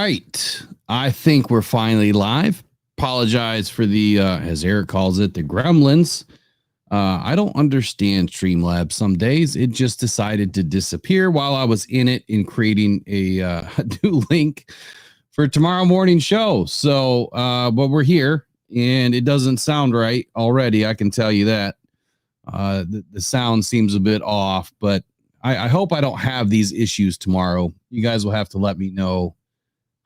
right. I think we're finally live. Apologize for the, as Eric calls it, the gremlins. I don't understand Streamlabs. Some days it just decided to disappear while I was in it in creating a new link for tomorrow morning show. So, but we're here and it doesn't sound right already. I can tell you that. The sound seems a bit off, but I hope I don't have these issues tomorrow. You guys will have to let me know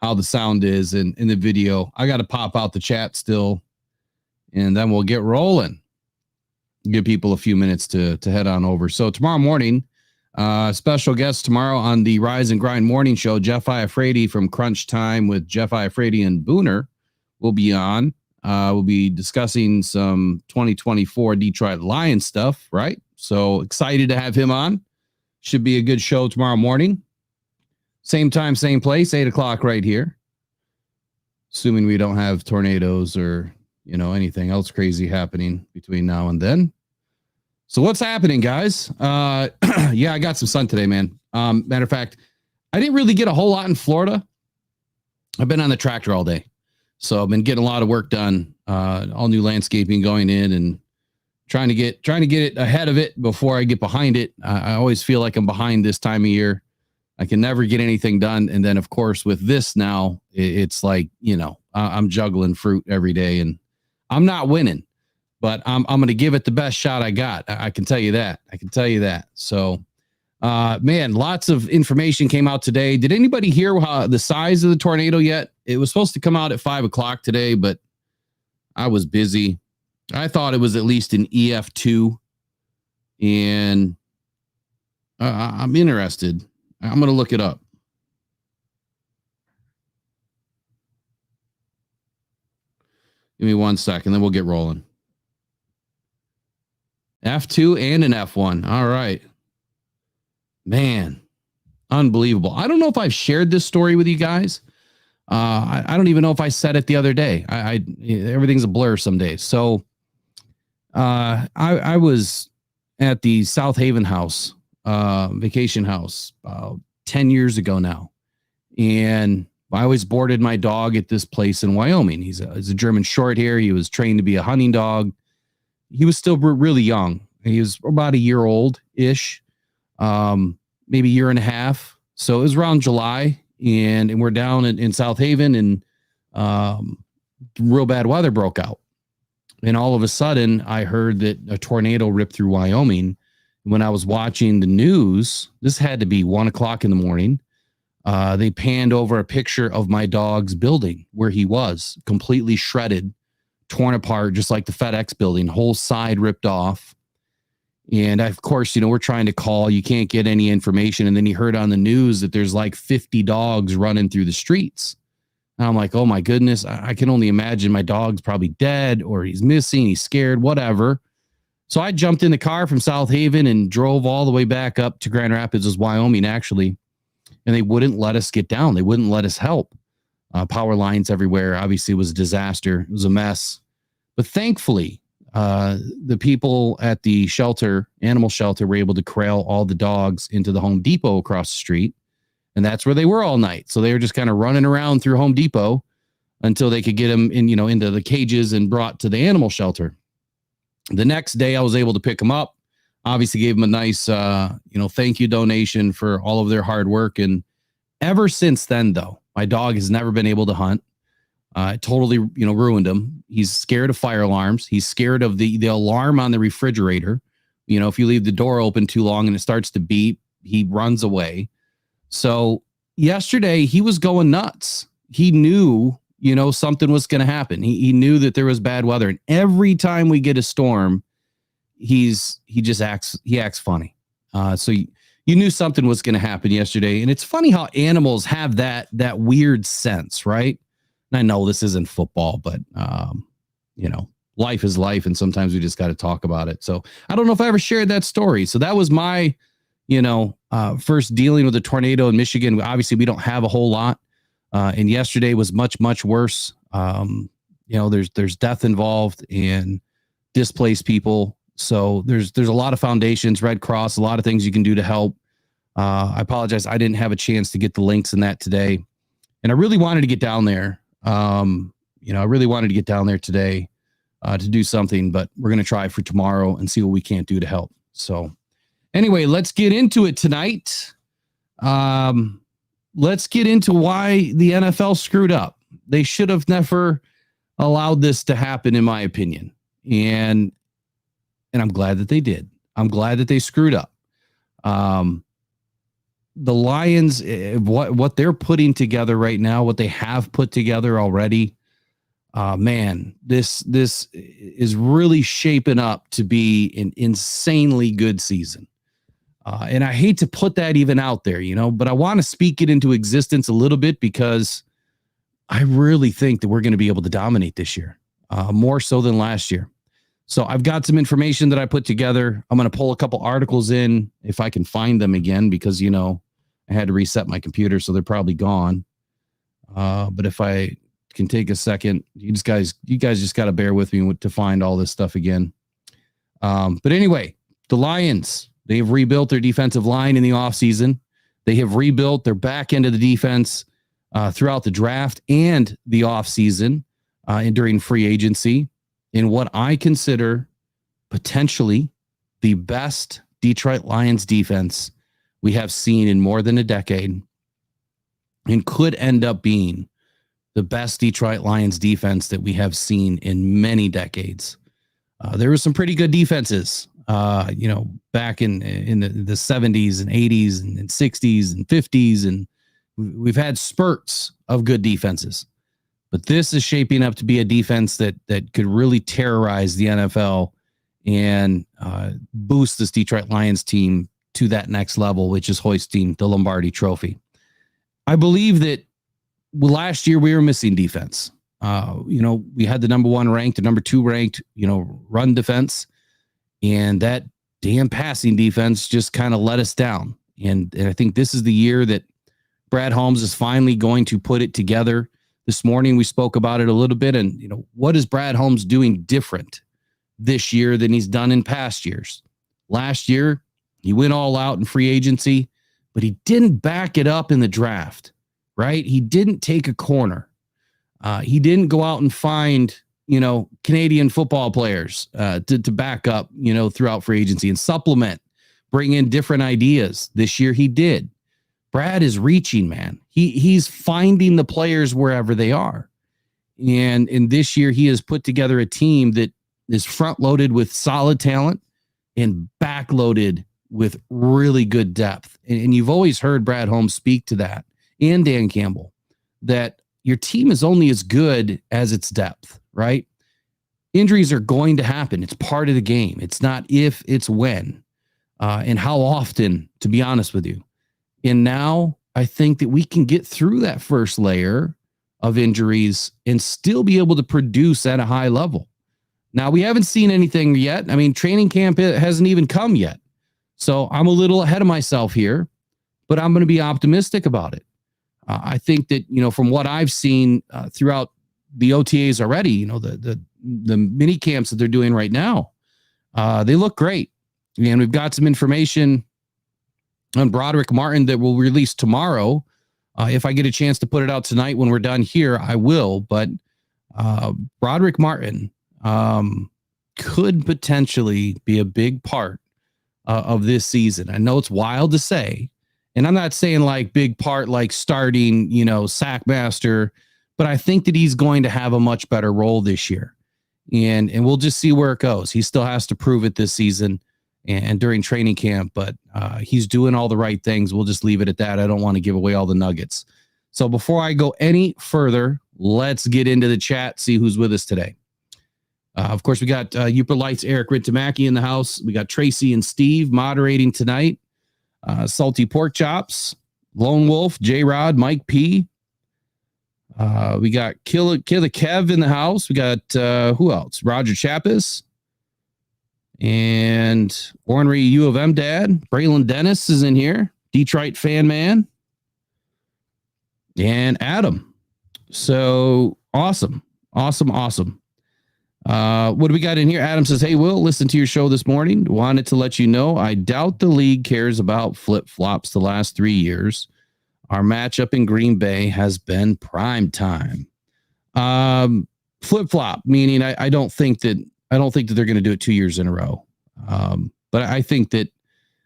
how the sound is in the video. I got to pop out the chat still, and then we'll get rolling. Give people a few minutes to head on over. So tomorrow morning, special guest tomorrow on the Rise and Grind morning show, Jeff Iafrate from Crunch Time with Jeff Iafrate and Booner will be on. We'll be discussing some 2024 Detroit Lions stuff, right? So excited to have him on. Should be a good show tomorrow morning. Same time, same place, 8 o'clock right here. Assuming we don't have tornadoes or, anything else crazy happening between now and then. So what's happening, guys? Yeah, I got some sun today, man. Matter of fact, I didn't really get a whole lot in Florida. I've been on the tractor all day. So I've been getting a lot of work done, all new landscaping going in and trying to get it ahead of it before I get behind it. I always feel like I'm behind this time of year. I can never get anything done. And then, of course, with this now, it's like, I'm juggling fruit every day and I'm not winning, but I'm going to give it the best shot I got. I can tell you that. So, man, lots of information came out today. Did anybody hear the size of the tornado yet? It was supposed to come out at 5 o'clock today, but I was busy. I thought it was at least an EF2, and I'm interested. I'm going to look it up. Give me 1 second, then we'll get rolling. F2 and an F1. All right. Man, unbelievable. I don't know if I've shared this story with you guys. I don't even know if I said it the other day. Everything's a blur some days. So I was at the South Haven house, vacation house, 10 years ago now. And I always boarded my dog at this place in Wyoming. He's a German short hair. He was trained to be a hunting dog. He was still really young. He was about a year old ish, maybe a year and a half. So it was around July and we're down in South Haven and real bad weather broke out. And all of a sudden I heard that a tornado ripped through Wyoming. When I was watching the news, this had to be 1 o'clock in the morning. They panned over a picture of my dog's building where he was completely shredded, torn apart, just like the FedEx building, whole side ripped off. And of course, we're trying to call, you can't get any information. And then he heard on the news that there's like 50 dogs running through the streets. And I'm like, oh my goodness, I can only imagine my dog's probably dead or he's missing, he's scared, whatever. So I jumped in the car from South Haven and drove all the way back up to Grand Rapids, Wyoming, actually. And they wouldn't let us get down. They wouldn't let us help. Power lines everywhere. Obviously, it was a disaster. It was a mess. But thankfully, the people at the animal shelter, were able to corral all the dogs into the Home Depot across the street. And that's where they were all night. So they were just kind of running around through Home Depot until they could get them into the cages and brought to the animal shelter. The next day I was able to pick them up, obviously gave them a nice, thank you donation for all of their hard work. And ever since then, though, my dog has never been able to hunt. Totally, ruined him. He's scared of fire alarms. He's scared of the alarm on the refrigerator. If you leave the door open too long and it starts to beep, he runs away. So yesterday he was going nuts. He knew, something was going to happen. He knew that there was bad weather. And every time we get a storm, he acts funny. So you knew something was going to happen yesterday. And it's funny how animals have that weird sense, right? And I know this isn't football, but, life is life. And sometimes we just got to talk about it. So I don't know if I ever shared that story. So that was my, first dealing with a tornado in Michigan. Obviously, we don't have a whole lot. And yesterday was much, much worse. There's death involved and displaced people. So there's a lot of foundations, Red Cross, a lot of things you can do to help. I apologize. I didn't have a chance to get the links in that today. And I really wanted to get down there. I really wanted to get down there today to do something, but we're going to try for tomorrow and see what we can't do to help. So anyway, let's get into it tonight. Let's get into why the NFL screwed up. They should have never allowed this to happen, in my opinion. And I'm glad that they did. I'm glad that they screwed up. The Lions, what they're putting together right now, what they have put together already, man, this is really shaping up to be an insanely good season. And I hate to put that even out there, but I want to speak it into existence a little bit because I really think that we're going to be able to dominate this year, more so than last year. So I've got some information that I put together. I'm going to pull a couple articles in if I can find them again, because, I had to reset my computer, so they're probably gone. But if I can take a second, you guys just got to bear with me to find all this stuff again. But anyway, the Lions, they have rebuilt their defensive line in the offseason. They have rebuilt their back end of the defense throughout the draft and the offseason and during free agency in what I consider potentially the best Detroit Lions defense we have seen in more than a decade, and could end up being the best Detroit Lions defense that we have seen in many decades. There were some pretty good defenses, back in the 70s and 80s and 60s and 50s, and we've had spurts of good defenses. But this is shaping up to be a defense that could really terrorize the NFL and boost this Detroit Lions team to that next level, which is hoisting the Lombardi Trophy. I believe that last year we were missing defense. We had the number 1 ranked, the number 2 ranked, run defense, and that damn passing defense just kind of let us down. And I think this is the year that Brad Holmes is finally going to put it together. This morning we spoke about it a little bit, and what is Brad Holmes doing different this year than he's done in past years? Last year, he went all out in free agency, but he didn't back it up in the draft, right? He didn't take a corner. He didn't go out and find, Canadian football players to back up, throughout free agency and supplement, bring in different ideas. This year he did. Brad is reaching, man. He's finding the players wherever they are. And in this year, he has put together a team that is front loaded with solid talent and back loaded with really good depth. And you've always heard Brad Holmes speak to that, and Dan Campbell, that your team is only as good as its depth, right? Injuries are going to happen. It's part of the game. It's not if, it's when, and how often, to be honest with you. And now I think that we can get through that first layer of injuries and still be able to produce at a high level. Now, we haven't seen anything yet. I mean, training camp hasn't even come yet. So I'm a little ahead of myself here, but I'm going to be optimistic about it. I think that, from what I've seen throughout the OTAs already, the mini camps that they're doing right now, they look great. And we've got some information on Broderick Martin that will release tomorrow. If I get a chance to put it out tonight when we're done here, I will. But Broderick Martin could potentially be a big part of this season. I know it's wild to say, and I'm not saying like big part, like starting, sack master, but I think that he's going to have a much better role this year. And we'll just see where it goes. He still has to prove it this season and during training camp, but he's doing all the right things. We'll just leave it at that. I don't want to give away all the nuggets. So before I go any further, let's get into the chat, see who's with us today. Of course, we got Uper Lights, Eric Rintamaki in the house. We got Tracy and Steve moderating tonight. Salty Pork Chops, Lone Wolf, J-Rod, Mike P. We got Killer Kev in the house. We got who else? Roger Chappis. And Ornery U of M Dad. Braylon Dennis is in here. Detroit Fan Man. And Adam. So awesome. What do we got in here? Adam says, hey, Will, listen to your show this morning. Wanted to let you know I doubt the league cares about flip-flops the last 3 years. Our matchup in Green Bay has been prime time. Flip-flop, meaning I don't think that they're going to do it 2 years in a row. But I think the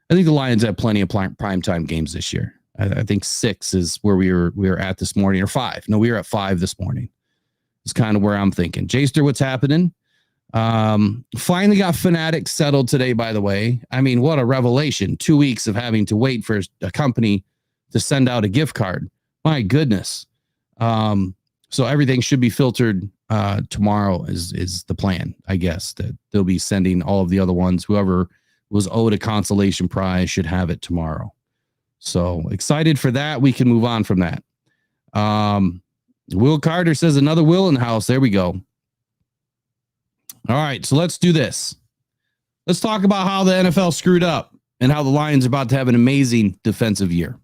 Lions have plenty of prime time games this year. I think 6 is where we were at this morning, or 5. No, we were at 5 this morning. It's kind of where I'm thinking. Jaster, what's happening? Finally got Fanatics settled today, by the way. I mean, what a revelation. 2 weeks of having to wait for a company to send out a gift card. My goodness. So everything should be filtered tomorrow is the plan, I guess, that they'll be sending all of the other ones. Whoever was owed a consolation prize should have it tomorrow. So excited for that. We can move on from that. Will Carter says another Will in the house. There we go. All right, so let's do this. Let's talk about how the NFL screwed up and how the Lions are about to have an amazing defensive year.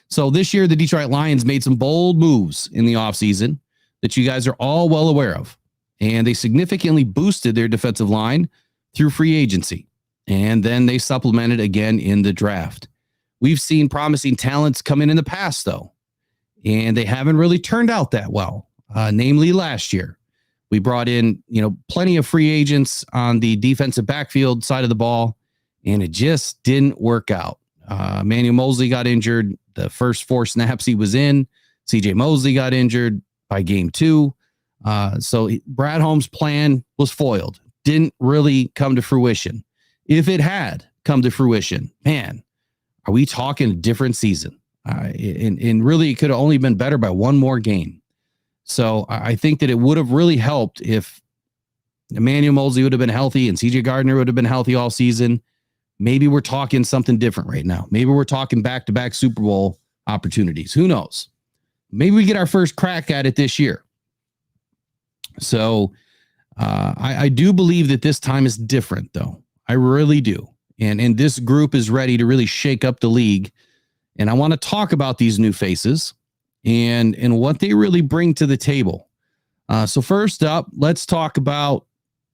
So this year, the Detroit Lions made some bold moves in the offseason that you guys are all well aware of. And they significantly boosted their defensive line through free agency. And then they supplemented again in the draft. We've seen promising talents come in the past, though, and they haven't really turned out that well, namely last year. We brought in, plenty of free agents on the defensive backfield side of the ball, and it just didn't work out. Emmanuel Mosley got injured the first 4 snaps he was in. CJ Mosley got injured by game 2. So Brad Holmes' plan was foiled. Didn't really come to fruition. If it had come to fruition, man, are we talking a different season? And really, it could have only been better by one more game. So I think that it would have really helped if Emmanuel Mosley would have been healthy and CJ Gardner would have been healthy all season. Maybe we're talking something different right now. Maybe we're talking back-to-back Super Bowl opportunities. Who knows? Maybe we get our first crack at it this year. So I do believe that this time is different, though. I really do. And this group is ready to really shake up the league. And I want to talk about these new faces and what they really bring to the table. So first up, let's talk about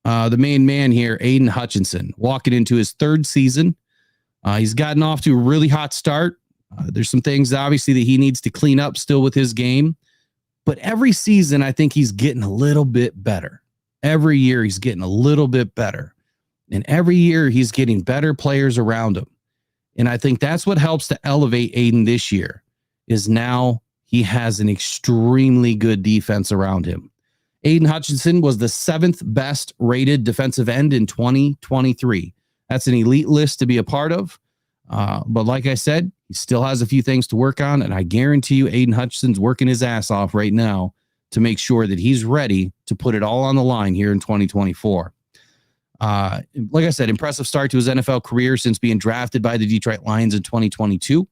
the main man here, Aiden Hutchinson, walking into his 3rd season. He's gotten off to a really hot start. There's some things, obviously, that he needs to clean up still with his game. But every season, I think he's getting a little bit better. Every year, he's getting a little bit better. And every year, he's getting better players around him. And I think that's what helps to elevate Aiden this year, is now he has an extremely good defense around him. Aiden Hutchinson was the 7th best rated defensive end in 2023. That's an elite list to be a part of. But like I said, he still has a few things to work on. And I guarantee you, Aiden Hutchinson's working his ass off right now to make sure that he's ready to put it all on the line here in 2024. Like I said, impressive start to his NFL career since being drafted by the Detroit Lions in 2022.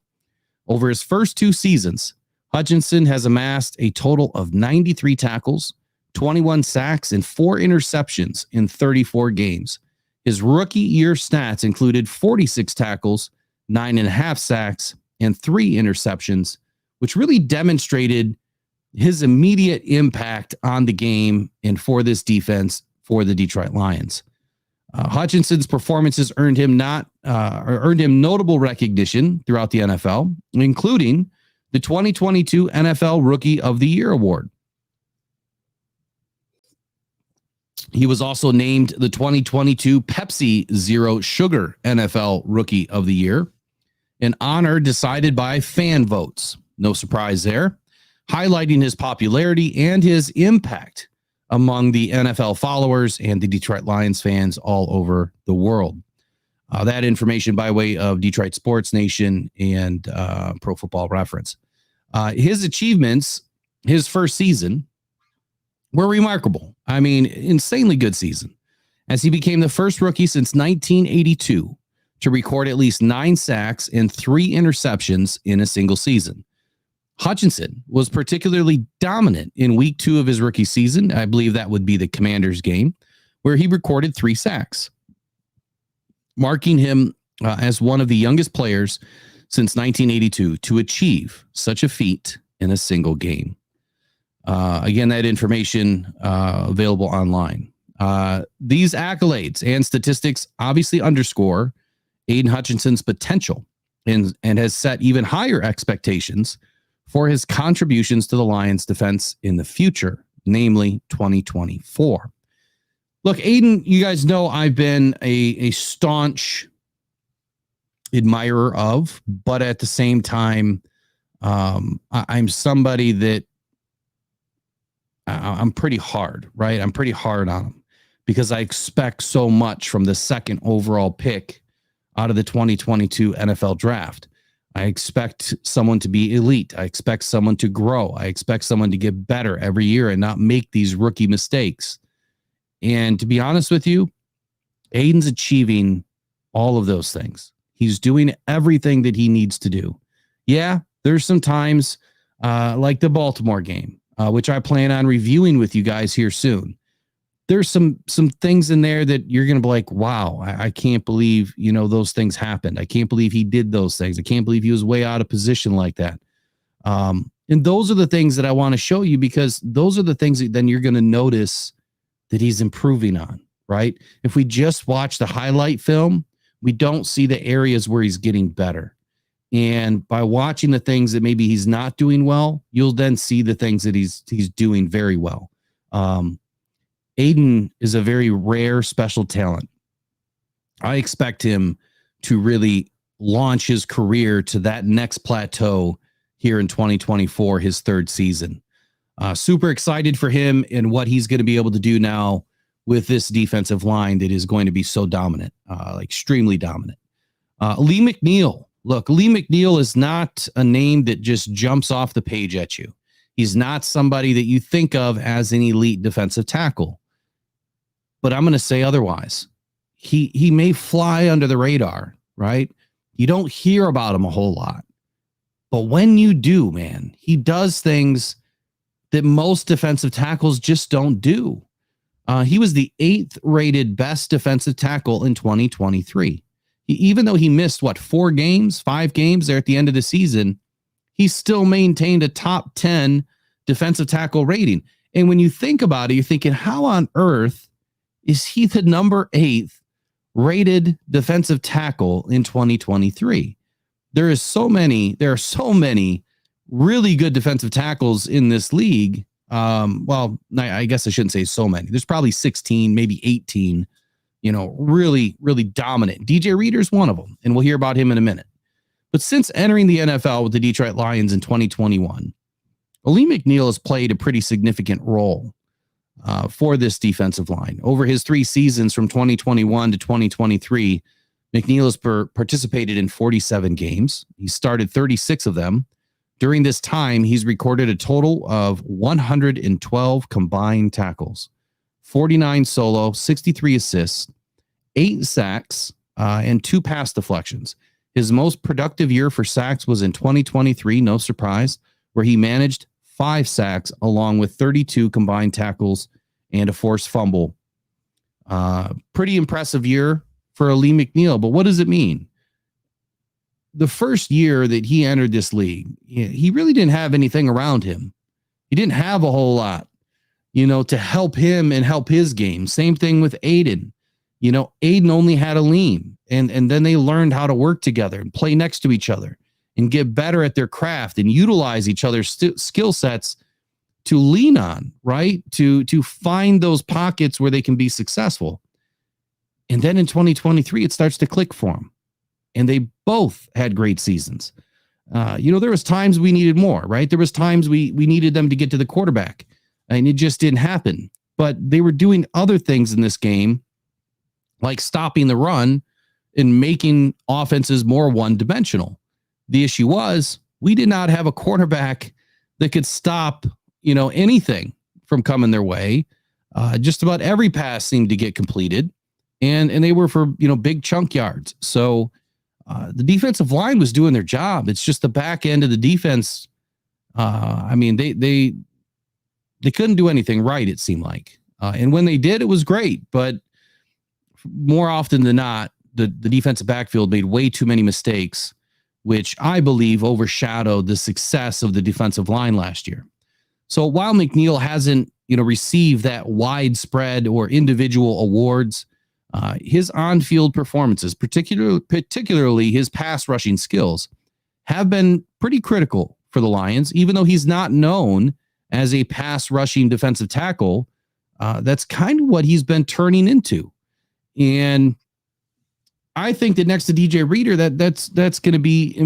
Over his first 2 seasons, Hutchinson has amassed a total of 93 tackles, 21 sacks, and 4 interceptions in 34 games. His rookie year stats included 46 tackles, 9.5 sacks, and 3 interceptions, which really demonstrated his immediate impact on the game and for this defense for the Detroit Lions. Hutchinson's performances earned him notable recognition throughout the NFL, including the 2022 NFL Rookie of the Year award. He was also named the 2022 Pepsi Zero Sugar NFL Rookie of the Year, an honor decided by fan votes. No surprise there, highlighting his popularity and his impact among the NFL followers and the Detroit Lions fans all over the world. That information by way of Detroit Sports Nation and Pro Football Reference. His achievements, his first season, were remarkable. I mean, insanely good season, as he became the first rookie since 1982 to record at least 9 sacks and 3 interceptions in a single season. Hutchinson was particularly dominant in week 2 of his rookie season. I believe that would be the Commanders game, where he recorded 3 sacks, marking him as one of the youngest players since 1982 to achieve such a feat in a single game. Again, that information available online. These accolades and statistics obviously underscore Aiden Hutchinson's potential and has set even higher expectations for his contributions to the Lions defense in the future, namely 2024. Look, Aiden, you guys know I've been a staunch admirer of, but at the same time, I'm somebody that I'm pretty hard, right? I'm pretty hard on him because I expect so much from the second overall pick out of the 2022 NFL draft. I expect someone to be elite. I expect someone to grow. I expect someone to get better every year and not make these rookie mistakes. And to be honest with you, Aiden's achieving all of those things. He's doing everything that he needs to do. Yeah, there's some times like the Baltimore game, which I plan on reviewing with you guys here soon. There's some things in there that you're going to be like, wow, I can't believe, those things happened. I can't believe he did those things. I can't believe he was way out of position like that. And those are the things that I want to show you, because those are the things that then you're going to notice that he's improving on, right? If we just watch the highlight film, we don't see the areas where he's getting better. And by watching the things that maybe he's not doing well, you'll then see the things that he's doing very well. Aiden is a very rare special talent. I expect him to really launch his career to that next plateau here in 2024, his third season. Super excited for him and what he's going to be able to do now with this defensive line that is going to be so dominant, extremely dominant. Alim Mcneill. Look, Alim Mcneill is not a name that just jumps off the page at you. He's not somebody that you think of as an elite defensive tackle. But I'm going to say otherwise. He may fly under the radar, right? You don't hear about him a whole lot. But when you do, man, he does things that most defensive tackles just don't do. He was the 8th rated best defensive tackle in 2023. Even though he missed, 5 games there at the end of the season, he still maintained a top 10 defensive tackle rating. And when you think about it, you're thinking, how on earth is he the number 8th rated defensive tackle in 2023? There are so many really good defensive tackles in this league. Well, I guess I shouldn't say so many. There's probably 16, maybe 18, really, really dominant. DJ Reader's one of them, and we'll hear about him in a minute. But since entering the NFL with the Detroit Lions in 2021, Alim Mcneill has played a pretty significant role for this defensive line. Over his 3 seasons from 2021 to 2023, McNeill has participated in 47 games. He started 36 of them. During this time, he's recorded a total of 112 combined tackles, 49 solo, 63 assists, 8 sacks, and 2 pass deflections. His most productive year for sacks was in 2023, no surprise, where he managed 5 sacks along with 32 combined tackles and a forced fumble. Pretty impressive year for Alim Mcneill, but what does it mean? The first year that he entered this league, he really didn't have anything around him. He didn't have a whole lot, to help him and help his game. Same thing with Aiden. Aiden only had Alim, and then they learned how to work together and play next to each other and get better at their craft and utilize each other's skill sets to lean on, right? To find those pockets where they can be successful. And then in 2023, it starts to click for them. And they both had great seasons. There was times we needed more, right? There was times we needed them to get to the quarterback, and it just didn't happen. But they were doing other things in this game, like stopping the run and making offenses more one-dimensional. The issue was we did not have a quarterback that could stop, anything from coming their way. Just about every pass seemed to get completed, and they were for, big chunk yards. So the defensive line was doing their job. It's just the back end of the defense. They couldn't do anything right, it seemed like. And when they did, it was great. But more often than not, the defensive backfield made way too many mistakes, which I believe overshadowed the success of the defensive line last year. So while McNeill hasn't, received that widespread or individual awards, his on-field performances, particularly his pass rushing skills, have been pretty critical for the Lions, even though he's not known as a pass rushing defensive tackle. That's kind of what he's been turning into. And I think that next to DJ Reader, that's going to be,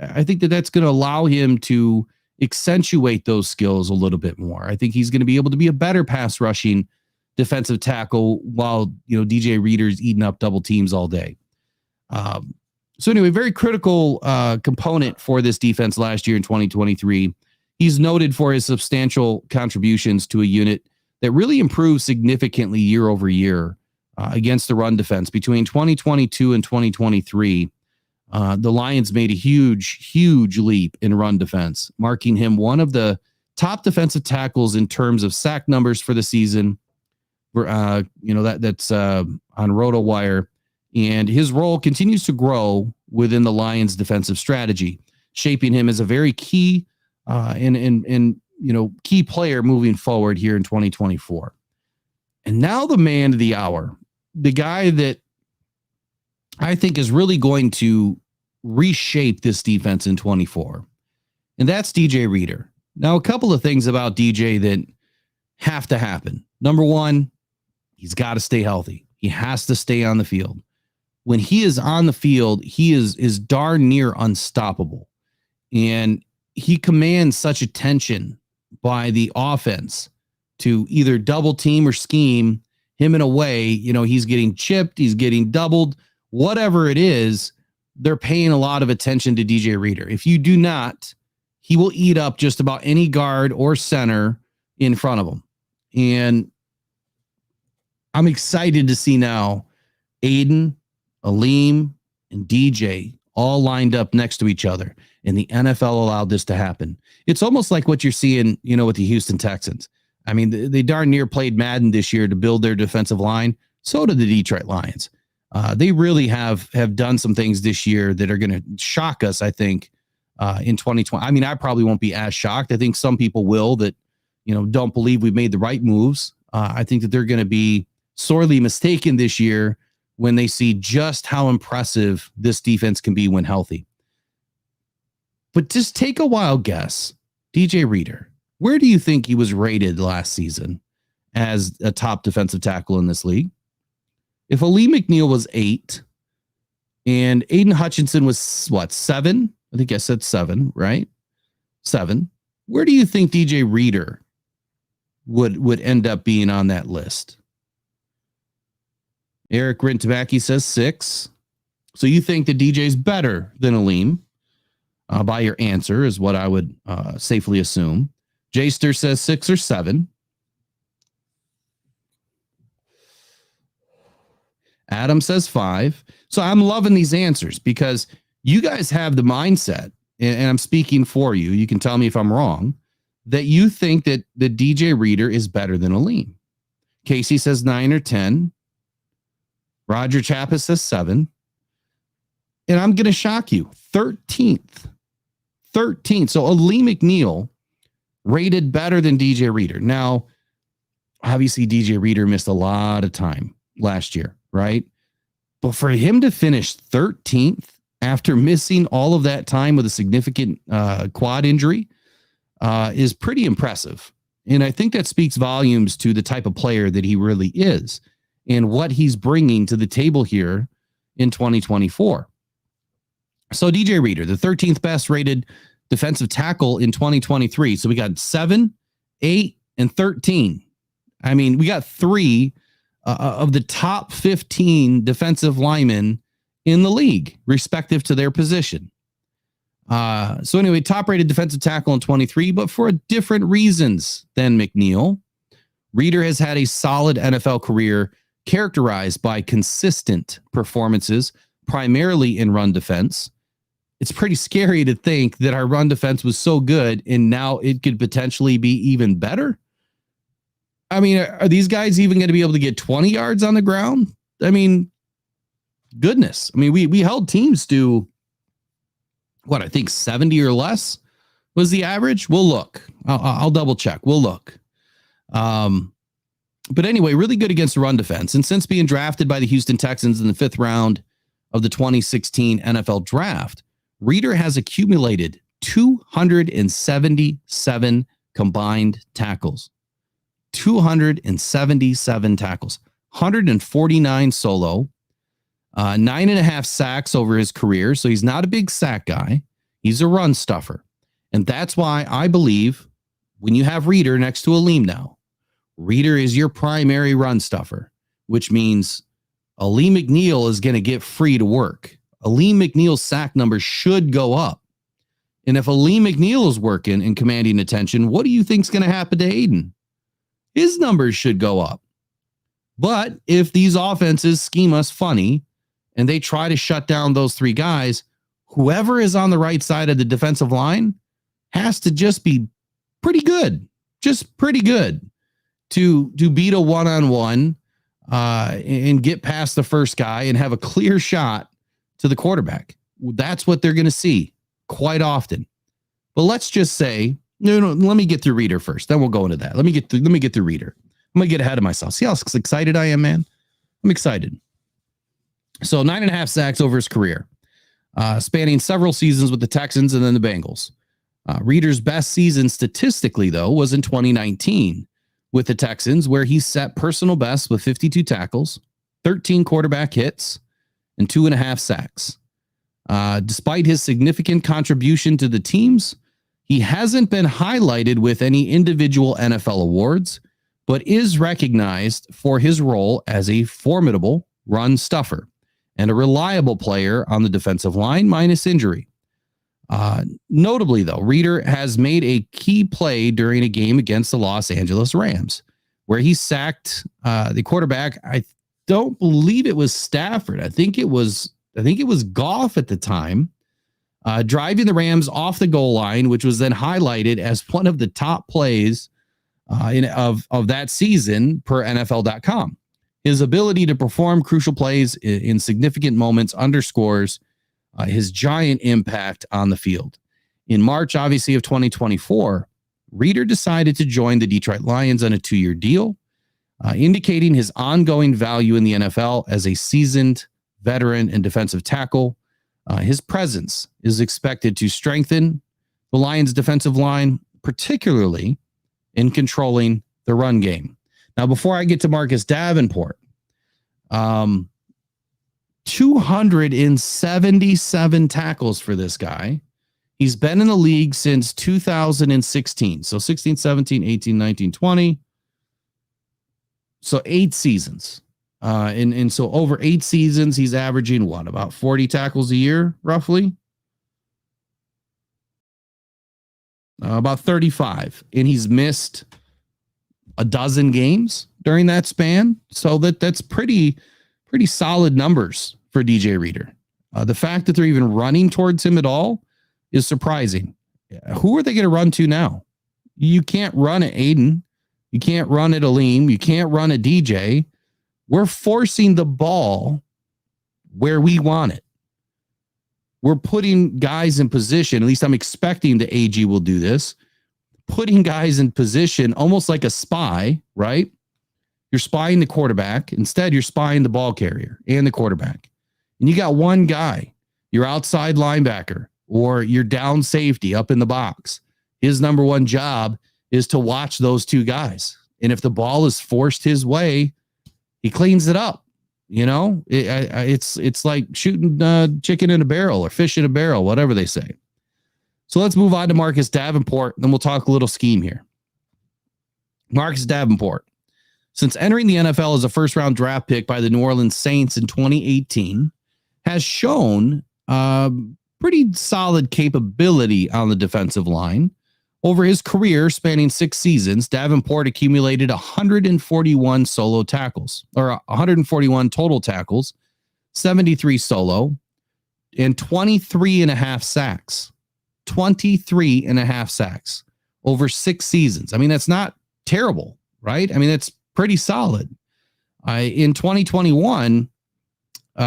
I think that's going to allow him to accentuate those skills a little bit more. I think he's going to be able to be a better pass rushing defensive tackle while, DJ Reader's eating up double teams all day. So anyway, very critical component for this defense last year in 2023. He's noted for his substantial contributions to a unit that really improved significantly year over year against the run defense. Between 2022 and 2023, the Lions made a huge leap in run defense, marking him one of the top defensive tackles in terms of sack numbers for the season. That's on RotoWire. And his role continues to grow within the Lions' defensive strategy, shaping him as a very key key player moving forward here in 2024. And now the man of the hour, the guy that I think is really going to reshape this defense in 24. And that's DJ Reader. Now, a couple of things about DJ that have to happen. Number one, he's got to stay healthy. He has to stay on the field. When he is on the field, he is darn near unstoppable. And he commands such attention by the offense to either double team or scheme him in a way, he's getting chipped, he's getting doubled, whatever it is, they're paying a lot of attention to DJ Reader. If you do not, he will eat up just about any guard or center in front of him. And I'm excited to see now Aiden, Alim, and DJ all lined up next to each other. And the NFL allowed this to happen. It's almost like what you're seeing, with the Houston Texans. I mean, they darn near played Madden this year to build their defensive line. So did the Detroit Lions. They really have done some things this year that are going to shock us, I think, in 2020. I mean, I probably won't be as shocked. I think some people will that, don't believe we've made the right moves. I think that they're going to be sorely mistaken this year when they see just how impressive this defense can be when healthy. But just take a wild guess. DJ Reader, where do you think he was rated last season as a top defensive tackle in this league? If Alim Mcneill was 8 and Aiden Hutchinson was 7? I think I said 7, right? 7. Where do you think DJ Reader would end up being on that list? Eric Rintamaki says 6. So you think that DJ's better than Alim by your answer is what I would safely assume. Jayster says 6 or 7. Adam says 5. So I'm loving these answers because you guys have the mindset, and I'm speaking for you. You can tell me if I'm wrong, that you think that the DJ Reader is better than Alim. Casey says 9 or 10. Roger Chappas says 7. And I'm going to shock you. 13th. So Alim Mcneill rated better than DJ Reader. Now, obviously, DJ Reader missed a lot of time last year, right? But for him to finish 13th after missing all of that time with a significant quad injury is pretty impressive. And I think that speaks volumes to the type of player that he really is and what he's bringing to the table here in 2024. So DJ Reader, the 13th best rated defensive tackle in 2023. So we got 7, 8, and 13. I mean, we got 3 of the top 15 defensive linemen in the league, respective to their position. So anyway, top rated defensive tackle in 23, but for different reasons than McNeill. Reader has had a solid NFL career characterized by consistent performances, primarily in run defense. It's pretty scary to think that our run defense was so good and now it could potentially be even better. I mean, are these guys even going to be able to get 20 yards on the ground? I mean, goodness. I mean, we held teams to what I think 70 or less was the average. We'll look. I'll double check. We'll look. But anyway, really good against the run defense. And since being drafted by the Houston Texans in the 5th round of the 2016 NFL draft, Reader has accumulated 277 combined tackles. 277 tackles. 149 solo. 9.5 sacks over his career. So he's not a big sack guy. He's a run stuffer. And that's why I believe when you have Reader next to Alim now, Reader is your primary run stuffer, which means Alim Mcneill is going to get free to work. Alim Mcneill's sack number should go up. And if Alim Mcneill is working and commanding attention, what do you think is going to happen to Aiden? His numbers should go up. But if these offenses scheme us funny and they try to shut down those three guys, whoever is on the right side of the defensive line has to just be pretty good, to beat a one-on-one and get past the first guy and have a clear shot to the quarterback. That's what they're going to see quite often. But let's just say, no, let me get through Reader first. Then we'll go into that. Let me get through Reader. I'm going to get ahead of myself. See how excited I am, man? I'm excited. So 9.5 sacks over his career, spanning several seasons with the Texans and then the Bengals. Reader's best season statistically, though, was in 2019 with the Texans, where he set personal best with 52 tackles, 13 quarterback hits, and 2.5 sacks. Despite his significant contribution to the teams, he hasn't been highlighted with any individual NFL awards, but is recognized for his role as a formidable run stuffer and a reliable player on the defensive line minus injury. Notably, though, Reader has made a key play during a game against the Los Angeles Rams, where he sacked the quarterback. I don't believe it was Stafford. I think it was Goff at the time, driving the Rams off the goal line, which was then highlighted as one of the top plays of that season per NFL.com. His ability to perform crucial plays in significant moments underscores his giant impact on the field. In March, obviously, of 2024, Reader decided to join the Detroit Lions on a 2-year deal, indicating his ongoing value in the NFL as a seasoned veteran and defensive tackle. His presence is expected to strengthen the Lions' defensive line, particularly in controlling the run game. Now, before I get to Marcus Davenport, 277 tackles for this guy. He's been in the league since 2016. So 16, 17, 18, 19, 20. So 8 seasons. And so over 8 seasons, he's averaging what, about 40 tackles a year, roughly? About 35. And he's missed a dozen games during that span. So that's pretty solid numbers for DJ Reader. The fact that they're even running towards him at all is surprising. Who are they going to run to now? You can't run at Aiden. You can't run at Alim. You can't run at DJ. We're forcing the ball where we want it. We're putting guys in position. At least I'm expecting the AG will do this. Putting guys in position almost like a spy, right? You're spying the quarterback. Instead, you're spying the ball carrier and the quarterback. And you got one guy, your outside linebacker or your down safety up in the box. His number one job is to watch those two guys. And if the ball is forced his way, he cleans it up. You know, it's like shooting chicken in a barrel or fish in a barrel, whatever they say. So let's move on to Marcus Davenport. Then we'll talk a little scheme here. Marcus Davenport, since entering the NFL as a first-round draft pick by the New Orleans Saints in 2018, has shown pretty solid capability on the defensive line. Over his career, spanning 6 seasons, Davenport accumulated 141 solo tackles, or 141 total tackles, 73 solo, and 23.5 sacks. 23.5 sacks over 6 seasons. I mean, that's not terrible, right? I mean, that's pretty solid. In 2021,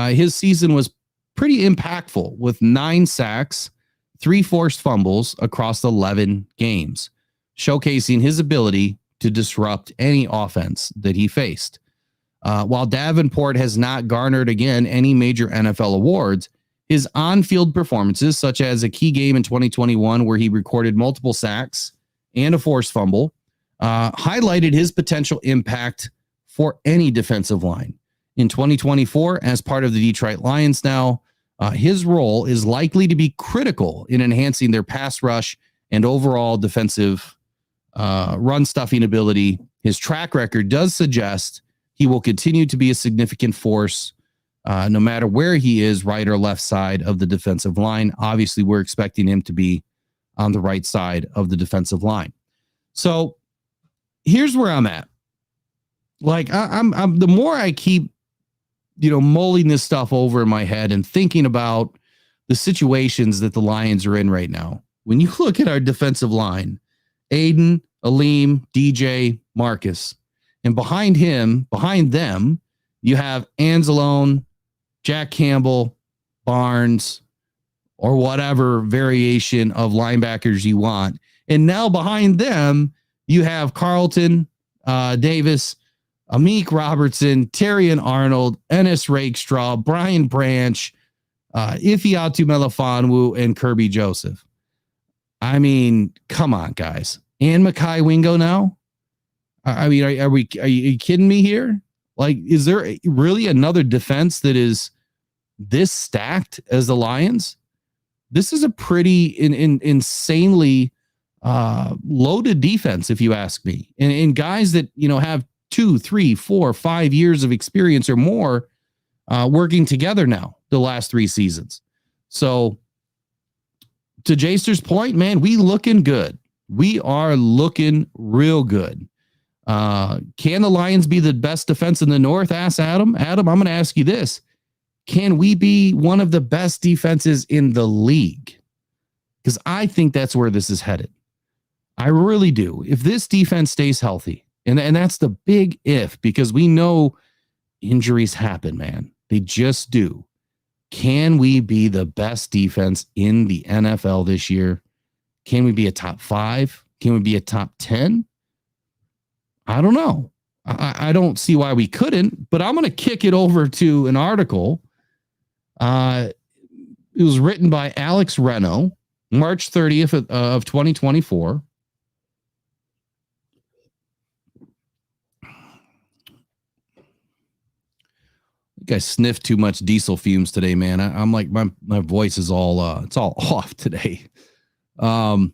his season was pretty impactful with 9 sacks, 3 forced fumbles across 11 games, showcasing his ability to disrupt any offense that he faced. While Davenport has not garnered, again, any major NFL awards, His on-field performances, such as a key game in 2021 where he recorded multiple sacks and a forced fumble, highlighted his potential impact for any defensive line. In 2024, as part of the Detroit Lions now, his role is likely to be critical in enhancing their pass rush and overall defensive run stuffing ability. His track record does suggest he will continue to be a significant force no matter where he is, right or left side of the defensive line. Obviously, we're expecting him to be on the right side of the defensive line. So here's where I'm at. Like I'm the more I keep, mulling this stuff over in my head and thinking about the situations that the Lions are in right now. When you look at our defensive line, Aiden, Alim, DJ, Marcus, and behind them, you have Anzalone, Jack Campbell, Barnes, or whatever variation of linebackers you want. And now behind them, you have Carlton, Davis, Amik Robertson, Terrion Arnold, Ennis Rakestraw, Brian Branch, Ifeatu Melifonwu, and Kirby Joseph. I mean, come on, guys. And Mekhi Wingo now? I mean, are you kidding me here? Like, is there really another defense that is this stacked as the Lions? This is a pretty insanely loaded defense, if you ask me. And guys that, have 2, 3, 4, 5 years of experience or more working together now the last 3 seasons. So to Jaster's point, man, we looking good. We are looking real good. Can the Lions be the best defense in the North? Ask Adam. Adam, I'm going to ask you this. Can we be one of the best defenses in the league? Because I think that's where this is headed. I really do. If this defense stays healthy, and that's the big if, because we know injuries happen, man. They just do. Can we be the best defense in the NFL this year? Can we be a top 5? Can we be a top 10? I don't know. I don't see why we couldn't, but I'm going to kick it over to an article. It was written by Alex Reno, March 30th of 2024. I sniffed too much diesel fumes today, man. I'm like, my voice is all it's all off today. All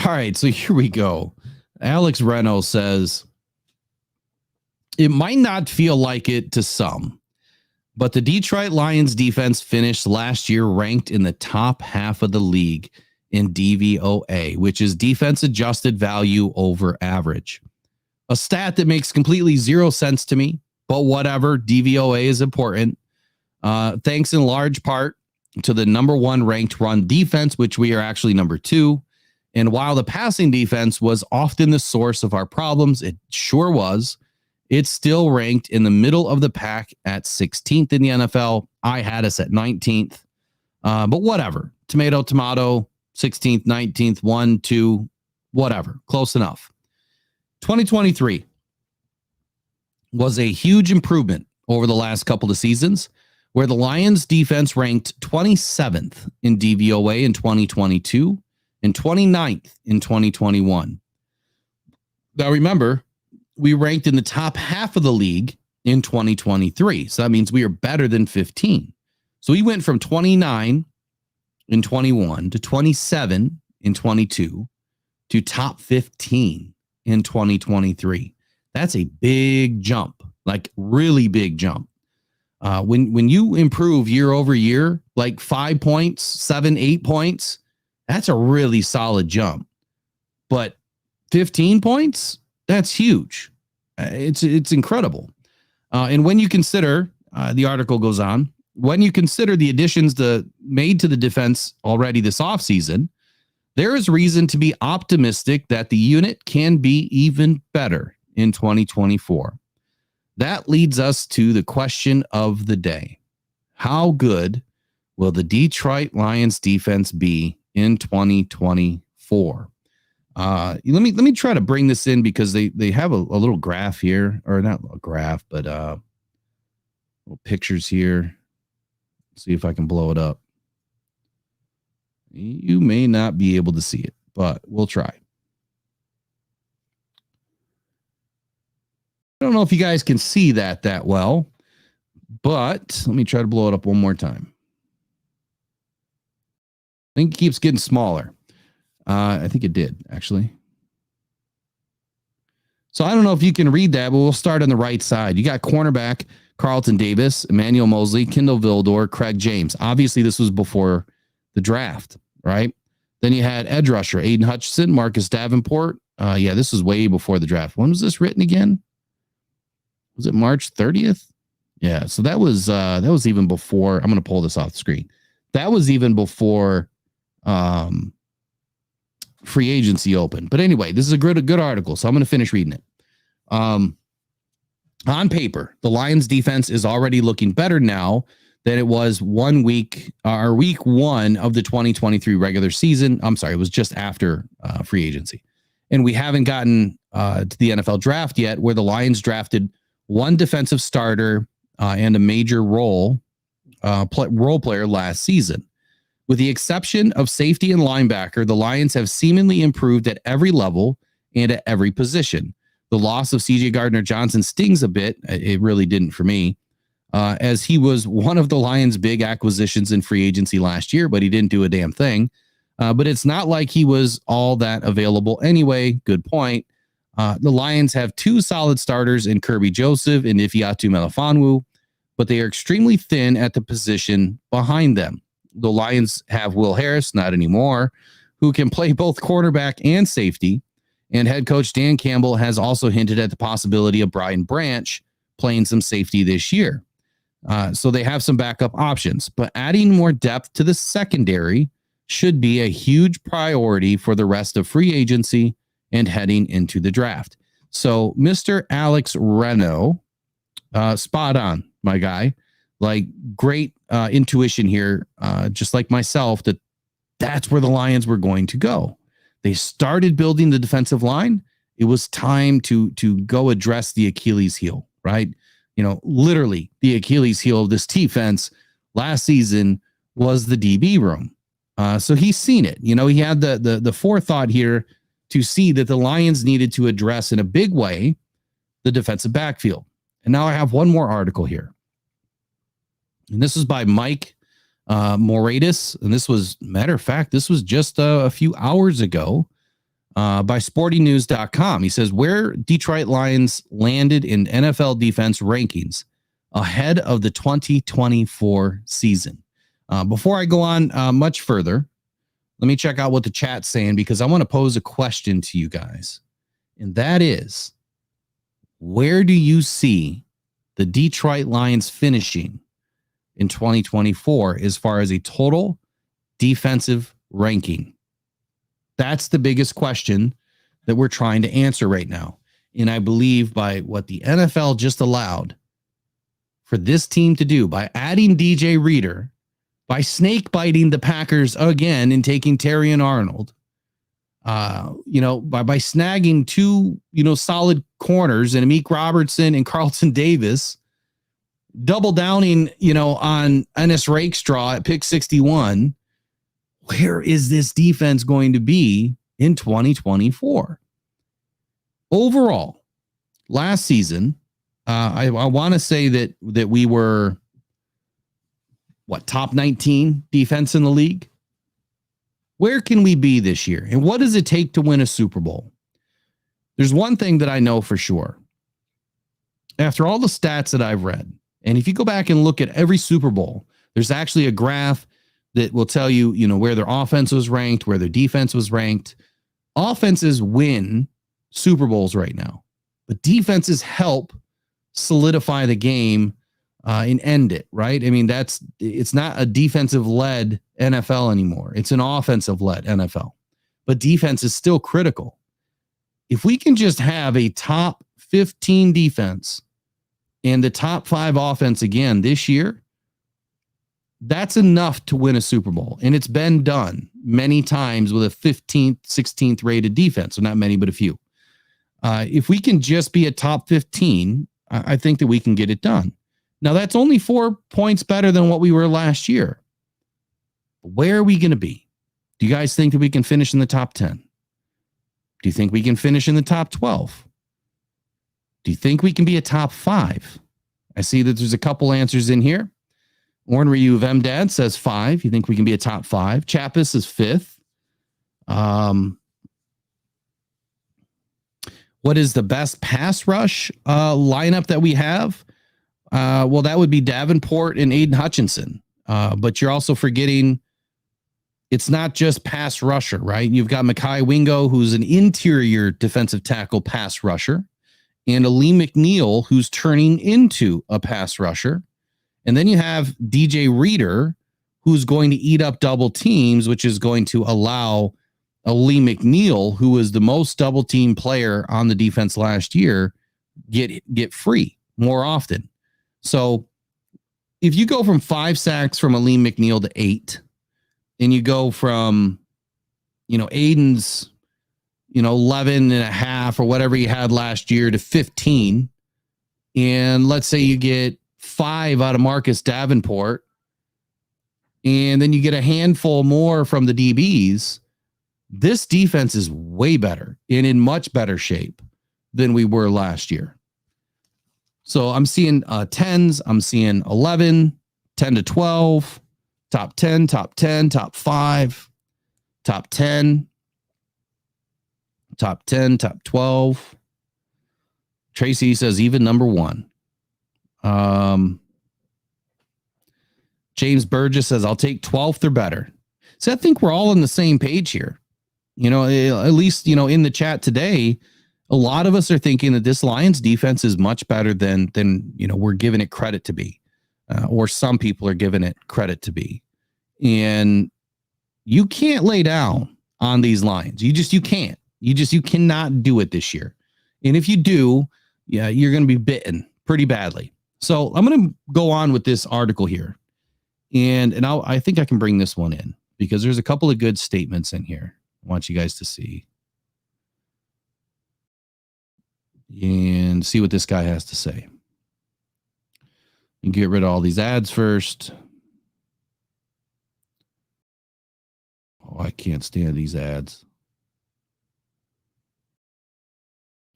right, so here we go. Alex Reno says, it might not feel like it to some, but the Detroit Lions defense finished last year ranked in the top half of the league in DVOA, which is defense adjusted value over average. A stat that makes completely zero sense to me. But whatever, DVOA is important. Thanks in large part to the number 1 ranked run defense, which we are actually number 2. And while the passing defense was often the source of our problems, it sure was, it's still ranked in the middle of the pack at 16th in the NFL. I had us at 19th. But whatever. Tomato, 16th, 19th, 1, 2, whatever. Close enough. 2023. Was a huge improvement over the last couple of seasons, where the Lions defense ranked 27th in DVOA in 2022 and 29th in 2021. Now remember, we ranked in the top half of the league in 2023. So that means we are better than 15. So we went from 29 in 21 to 27 in 22 to top 15 in 2023. That's a big jump, like really big jump. When you improve year over year, like 5 points, 7, 8 points, that's a really solid jump. But 15 points, that's huge. It's incredible. And when you consider, the article goes on, when you consider the additions made to the defense already this offseason, there is reason to be optimistic that the unit can be even better in 2024. That leads us to the question of the day. How good will the Detroit Lions defense be in 2024? Let me try to bring this in because they have a little graph here, or not a graph, but little pictures here. See if I can blow it up. You may not be able to see it, but we'll try. I don't know if you guys can see that well, but let me try to blow it up one more time. I think it keeps getting smaller. I think it did, actually. So I don't know if you can read that, but we'll start on the right side. You got cornerback Carlton Davis, Emmanuel Mosley, Kendall Vildor, Craig James. Obviously, this was before the draft, right? Then you had edge rusher Aiden Hutchinson, Marcus Davenport. Yeah, this was way before the draft. When was this written again? Was it March 30th? Yeah, so that was even before. I'm going to pull this off the screen. That was even before free agency open. But anyway, this is a good article, so I'm going to finish reading it. On paper, the Lions defense is already looking better now than it was week 1 of the 2023 regular season. I'm sorry, it was just after free agency. And we haven't gotten to the NFL draft yet, where the Lions drafted one defensive starter and a major role player last season. With the exception of safety and linebacker, the Lions have seemingly improved at every level and at every position. The loss of C.J. Gardner-Johnson stings a bit. It really didn't for me, as he was one of the Lions' big acquisitions in free agency last year, but he didn't do a damn thing. But it's not like he was all that available anyway. Good point. The Lions have two solid starters in Kirby Joseph and Ifeatu Melifonwu, but they are extremely thin at the position behind them. The Lions have Will Harris, not anymore, who can play both quarterback and safety. And head coach Dan Campbell has also hinted at the possibility of Brian Branch playing some safety this year. So they have some backup options, but adding more depth to the secondary should be a huge priority for the rest of free agency and heading into the draft. So Mr. Alex Reno, spot on, my guy. Like, great intuition here, just like myself, that's where the Lions were going to go. They started building the defensive line. It was time to go address the Achilles heel, right? You know, literally the Achilles heel of this defense last season was the DB room. So he's seen it. You know, he had the forethought here to see that the Lions needed to address in a big way the defensive backfield. And now I have one more article here. And this is by Mike Moratis. And this was, matter of fact, this was just a few hours ago by sportingnews.com. He says, where Detroit Lions landed in NFL defense rankings ahead of the 2024 season. Before I go on much further, let me check out what the chat's saying, because I want to pose a question to you guys. And that is, where do you see the Detroit Lions finishing in 2024 as far as a total defensive ranking? That's the biggest question that we're trying to answer right now. And I believe by what the NFL just allowed for this team to do, by adding DJ Reader, by snake biting the Packers again and taking Terry and Arnold, by snagging two, solid corners and Amik Robertson and Carlton Davis, double downing, on Ennis Rakestraw at pick 61. Where is this defense going to be in 2024? Overall, last season, I want to say that we were top 19 defense in the league. Where can we be this year? And what does it take to win a Super Bowl? There's one thing that I know for sure. After all the stats that I've read, and if you go back and look at every Super Bowl, there's actually a graph that will tell you, where their offense was ranked, where their defense was ranked. Offenses win Super Bowls right now, but defenses help solidify the game and end it, right? I mean, it's not a defensive-led NFL anymore. It's an offensive-led NFL, but defense is still critical. If we can just have a top 15 defense and the top 5 offense again this year, that's enough to win a Super Bowl. And it's been done many times with a 15th, 16th rated defense. So not many, but a few. If we can just be a top 15, I think that we can get it done. Now, that's only 4 points better than what we were last year. Where are we going to be? Do you guys think that we can finish in the top 10? Do you think we can finish in the top 12? Do you think we can be a top 5? I see that there's a couple answers in here. Warren Ryu of MDad says 5. You think we can be a top 5? Chappis is 5th. What is the best pass rush lineup that we have? Well, that would be Davenport and Aiden Hutchinson. But you're also forgetting it's not just pass rusher, right? You've got Mekhi Wingo, who's an interior defensive tackle pass rusher, and Alim Mcneill, who's turning into a pass rusher. And then you have DJ Reader, who's going to eat up double teams, which is going to allow Alim Mcneill, who was the most double team player on the defense last year, get free more often. So if you go from 5 sacks from Alim Mcneill to 8, and you go from, Aiden's, 11 and a half or whatever he had last year to 15, and let's say you get 5 out of Marcus Davenport, and then you get a handful more from the DBs, this defense is way better and in much better shape than we were last year. So I'm seeing 10s, I'm seeing 11, 10 to 12, top 10, top 10, top 5, top 10, top 10, top 12. Tracy says even number 1. James Burgess says, I'll take 12th or better. So I think we're all on the same page here. At least, in the chat today, a lot of us are thinking that this Lions defense is much better than we're giving it credit to be, or some people are giving it credit to be. And you can't lay down on these Lions. You can't. You cannot do it this year. And if you do, you're going to be bitten pretty badly. So I'm going to go on with this article here. And I think I can bring this one in because there's a couple of good statements in here. I want you guys to see and see what this guy has to say. And get rid of all these ads first. Oh, I can't stand these ads.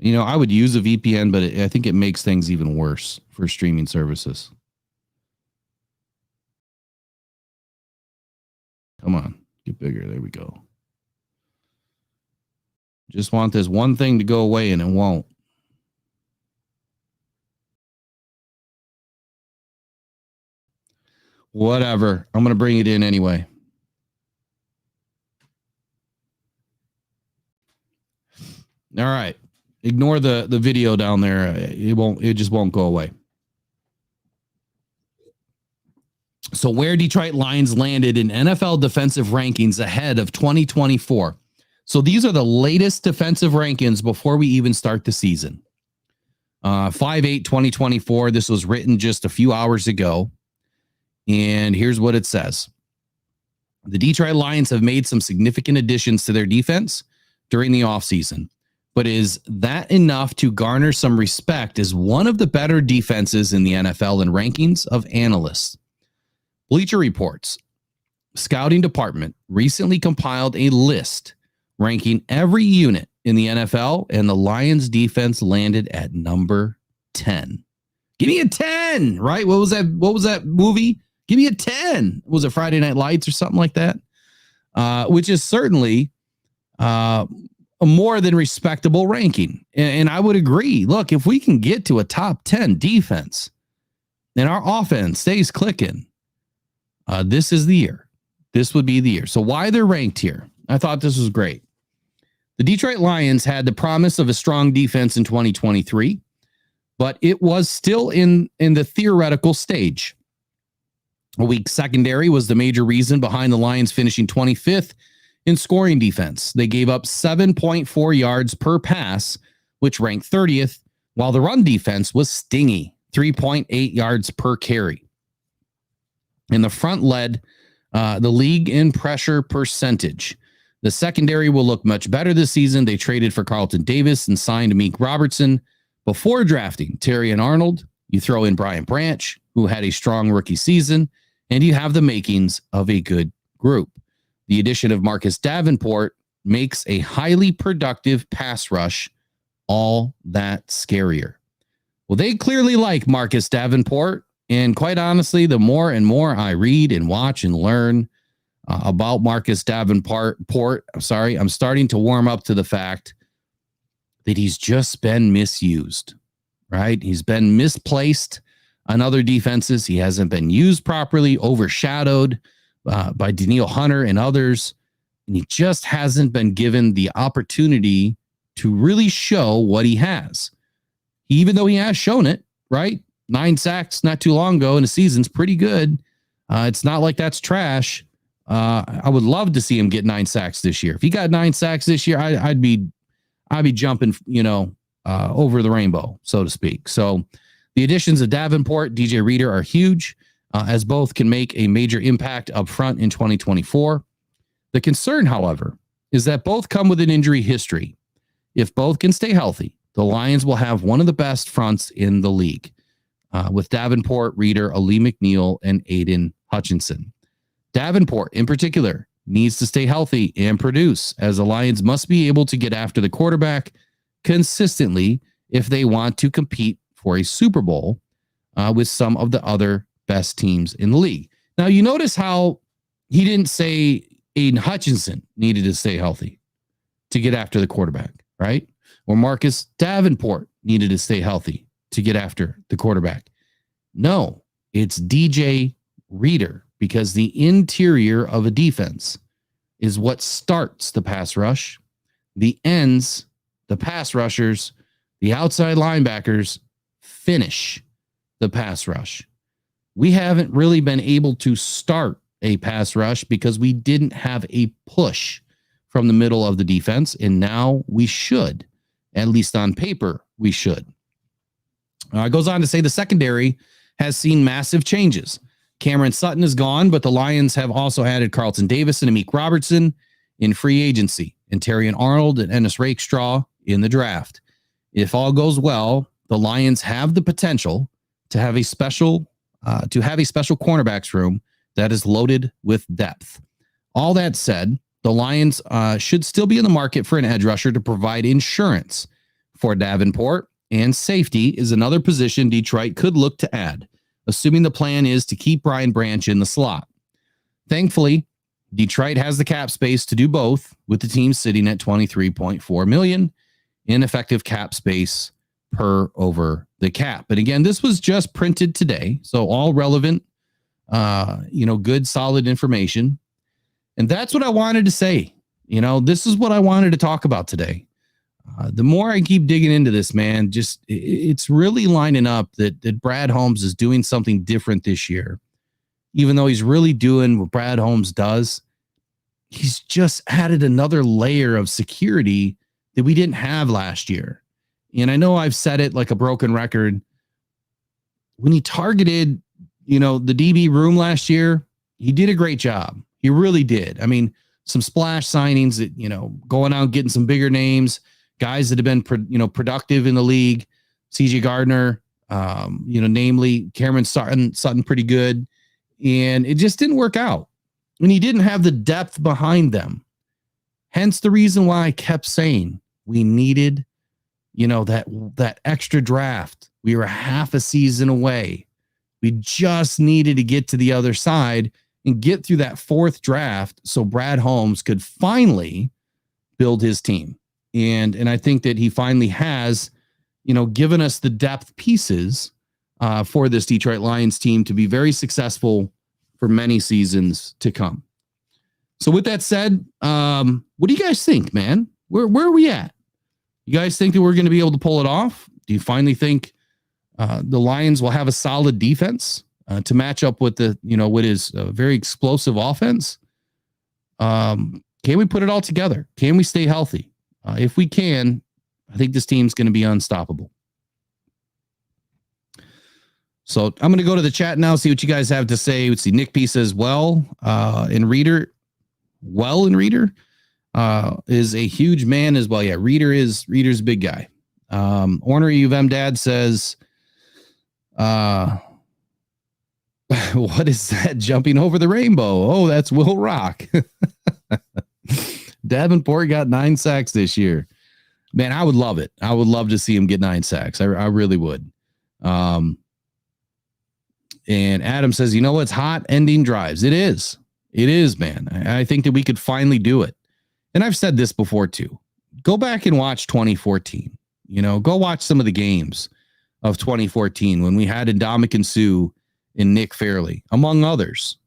I would use a VPN, but I think it makes things even worse for streaming services. Come on, get bigger. There we go. Just want this one thing to go away and it won't. Whatever. I'm going to bring it in anyway. All right. Ignore the video down there. It just won't go away. So where Detroit Lions landed in NFL defensive rankings ahead of 2024. So these are the latest defensive rankings before we even start the season. 5/8/2024. This was written just a few hours ago. And here's what it says. The Detroit Lions have made some significant additions to their defense during the offseason. But is that enough to garner some respect as one of the better defenses in the NFL in rankings of analysts? Bleacher Report's scouting department recently compiled a list ranking every unit in the NFL, and the Lions defense landed at number 10. Give me a 10, right? What was that movie? Give me a 10. Was it Friday Night Lights or something like that? Which is certainly a more than respectable ranking. And I would agree. Look, if we can get to a top 10 defense and our offense stays clicking, this is the year. This would be the year. So why they're ranked here? I thought this was great. The Detroit Lions had the promise of a strong defense in 2023, but it was still in the theoretical stage. A weak secondary was the major reason behind the Lions finishing 25th in scoring defense. They gave up 7.4 yards per pass, which ranked 30th, while the run defense was stingy, 3.8 yards per carry. And the front led the league in pressure percentage. The secondary will look much better this season. They traded for Carlton Davis and signed Meek Robertson before drafting Terry and Arnold. You throw in Brian Branch, who had a strong rookie season, and you have the makings of a good group. The addition of Marcus Davenport makes a highly productive pass rush all that scarier. Well, they clearly like Marcus Davenport. And quite honestly, the more and more I read and watch and learn about Marcus Davenport, I'm starting to warm up to the fact that he's just been misused, right? He's been misplaced on other defenses. He hasn't been used properly, overshadowed by Daniil Hunter and others. And he just hasn't been given the opportunity to really show what he has. Even though he has shown it, right? 9 sacks not too long ago in a season's pretty good. It's not like that's trash. I would love to see him get 9 sacks this year. If he got 9 sacks this year, I'd be jumping, over the rainbow, so to speak. So the additions of Davenport, DJ Reader are huge, as both can make a major impact up front in 2024. The concern, however, is that both come with an injury history. If both can stay healthy, the Lions will have one of the best fronts in the league, with Davenport, Reader, Alim Mcneill, and Aiden Hutchinson. Davenport, in particular, needs to stay healthy and produce, as the Lions must be able to get after the quarterback consistently if they want to compete for a Super Bowl with some of the other best teams in the league. Now, you notice how he didn't say Aiden Hutchinson needed to stay healthy to get after the quarterback, right? Or Marcus Davenport needed to stay healthy to get after the quarterback. No, it's DJ Reader, because the interior of a defense is what starts the pass rush. The ends, the pass rushers, the outside linebackers finish the pass rush. We haven't really been able to start a pass rush because we didn't have a push from the middle of the defense, and now we should. At least on paper, we should. It goes on to say the secondary has seen massive changes. Cameron Sutton is gone, but the Lions have also added Carlton Davis and Amik Robertson in free agency, and Terrion Arnold and Ennis Rakestraw in the draft. If all goes well, the Lions have the potential to have a special cornerbacks room that is loaded with depth. All that said, the Lions should still be in the market for an edge rusher to provide insurance for Davenport, and safety is another position Detroit could look to add, assuming the plan is to keep Brian Branch in the slot. Thankfully, Detroit has the cap space to do both, with the team sitting at $23.4 million in effective cap space per over the cap. But again, this was just printed today, so all relevant, good, solid information. And that's what I wanted to say. This is what I wanted to talk about today. The more I keep digging into this, man, it's really lining up that Brad Holmes is doing something different this year. Even though he's really doing what Brad Holmes does, he's just added another layer of security that we didn't have last year. And I know I've said it like a broken record. When he targeted, the DB room last year, he did a great job. He really did. I mean, some splash signings that, going out, getting some bigger names, guys that have been, productive in the league. CJ Gardner, namely Cameron Sutton, pretty good. And it just didn't work out. And he didn't have the depth behind them. Hence the reason why I kept saying we needed, that extra draft. We were half a season away. We just needed to get to the other side and get through that 4th draft so Brad Holmes could finally build his team. And I think that he finally has, given us the depth pieces for this Detroit Lions team to be very successful for many seasons to come. So with that said, what do you guys think, man? Where are we at? You guys think that we're going to be able to pull it off? Do you finally think the Lions will have a solid defense to match up with what is a very explosive offense? Can we put it all together? Can we stay healthy? If we can, I think this team's going to be unstoppable. So I'm going to go to the chat now, see what you guys have to say. Let's see. Nick P says, in Reader is a huge man as well. Yeah, Reader's a big guy. Ornery UVM Dad says, what is that jumping over the rainbow? Oh, that's Will Rock. Davenport got 9 sacks this year. Man, I would love it. I would love to see him get 9 sacks. I really would. And Adam says, you know what's hot? Ending drives. It is. It is, man. I think that we could finally do it. And I've said this before too. Go back and watch 2014. Go watch some of the games of 2014 when we had Ndamukong Suh and Nick Fairley, among others.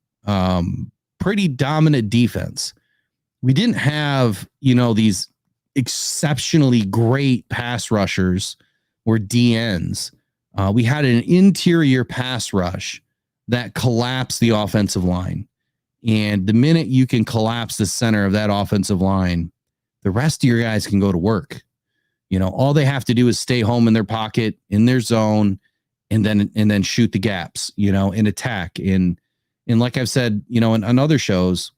Pretty dominant defense. We didn't have, these exceptionally great pass rushers or DNs. We had an interior pass rush that collapsed the offensive line. And the minute you can collapse the center of that offensive line, the rest of your guys can go to work. All they have to do is stay home in their pocket, in their zone, and then shoot the gaps, and attack. And like I've said, in other shows,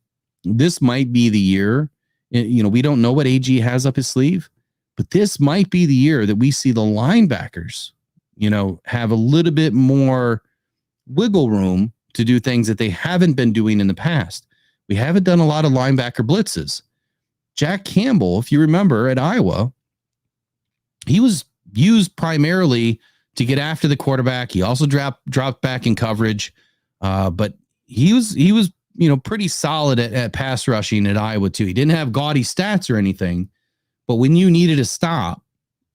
this might be the year. We don't know what AG has up his sleeve, but this might be the year that we see the linebackers, have a little bit more wiggle room to do things that they haven't been doing in the past. We haven't done a lot of linebacker blitzes. Jack Campbell, if you remember at Iowa, he was used primarily to get after the quarterback. He also dropped back in coverage, but he was pretty solid at pass rushing at Iowa too. He didn't have gaudy stats or anything, but when you needed a stop,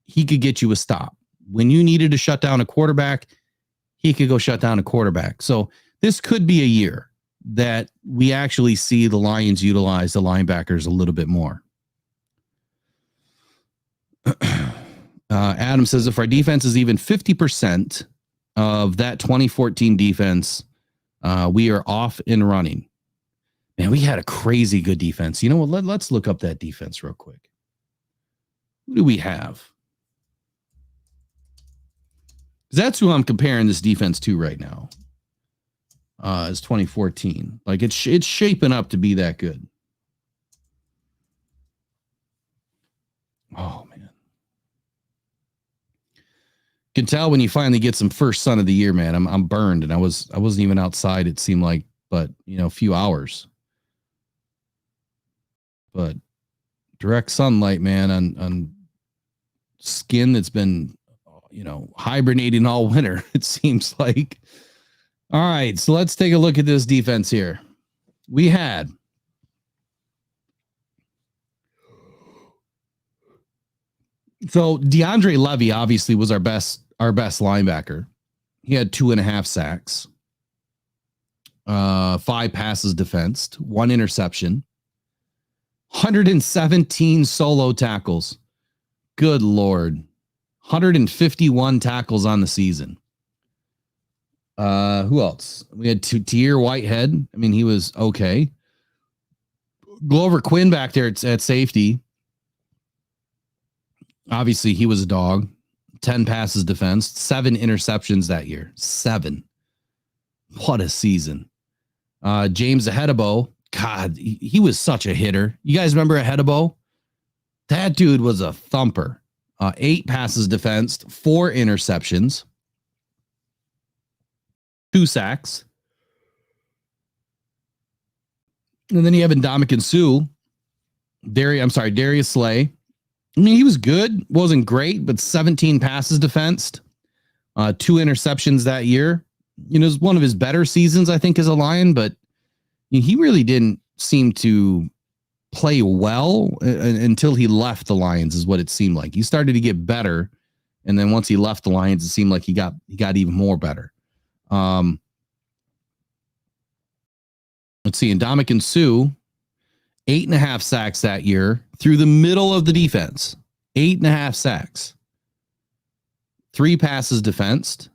he could get you a stop. When you needed to shut down a quarterback, he could go shut down a quarterback. So this could be a year that we actually see the Lions utilize the linebackers a little bit more. Adam says if our defense is even 50% of that 2014 defense, we are off and running. Man, we had a crazy good defense. You know what? Let's look up that defense real quick. Who do we have? That's who I'm comparing this defense to right now. Is 2014. Like it's shaping up to be that good. Oh man. Can tell when you finally get some first sun of the year, man. I'm burned, and I wasn't even outside, it seemed like, but a few hours. But direct sunlight, man, on skin that's been hibernating all winter, it seems like. All right, so let's take a look at this defense here. We had DeAndre Levy obviously was our best linebacker. He had 2.5 sacks, 5 passes defensed, 1 interception, 117 solo tackles. Good Lord. 151 tackles on the season. Who else? We had Tahir Whitehead. I mean, he was okay. Glover Quinn back there at safety. Obviously, he was a dog. 10 passes defensed, 7 interceptions that year. 7. What a season. James Ahedebo. God, he was such a hitter. You guys remember Ahedebo? That dude was a thumper. 8 passes defensed, 4 interceptions, 2 sacks. And then you have Ndamukong Suh. Darius Slay. I mean, he was good. Wasn't great, but 17 passes defensed, 2 interceptions that year. It was one of his better seasons, I think, as a Lion, but he really didn't seem to play well until he left the Lions, is what it seemed like. He started to get better, and then once he left the Lions, it seemed like he got even more better. Let's see, Ndamukong Suh, 8.5 sacks that year through the middle of the defense. 8.5 sacks. 3 passes defensed.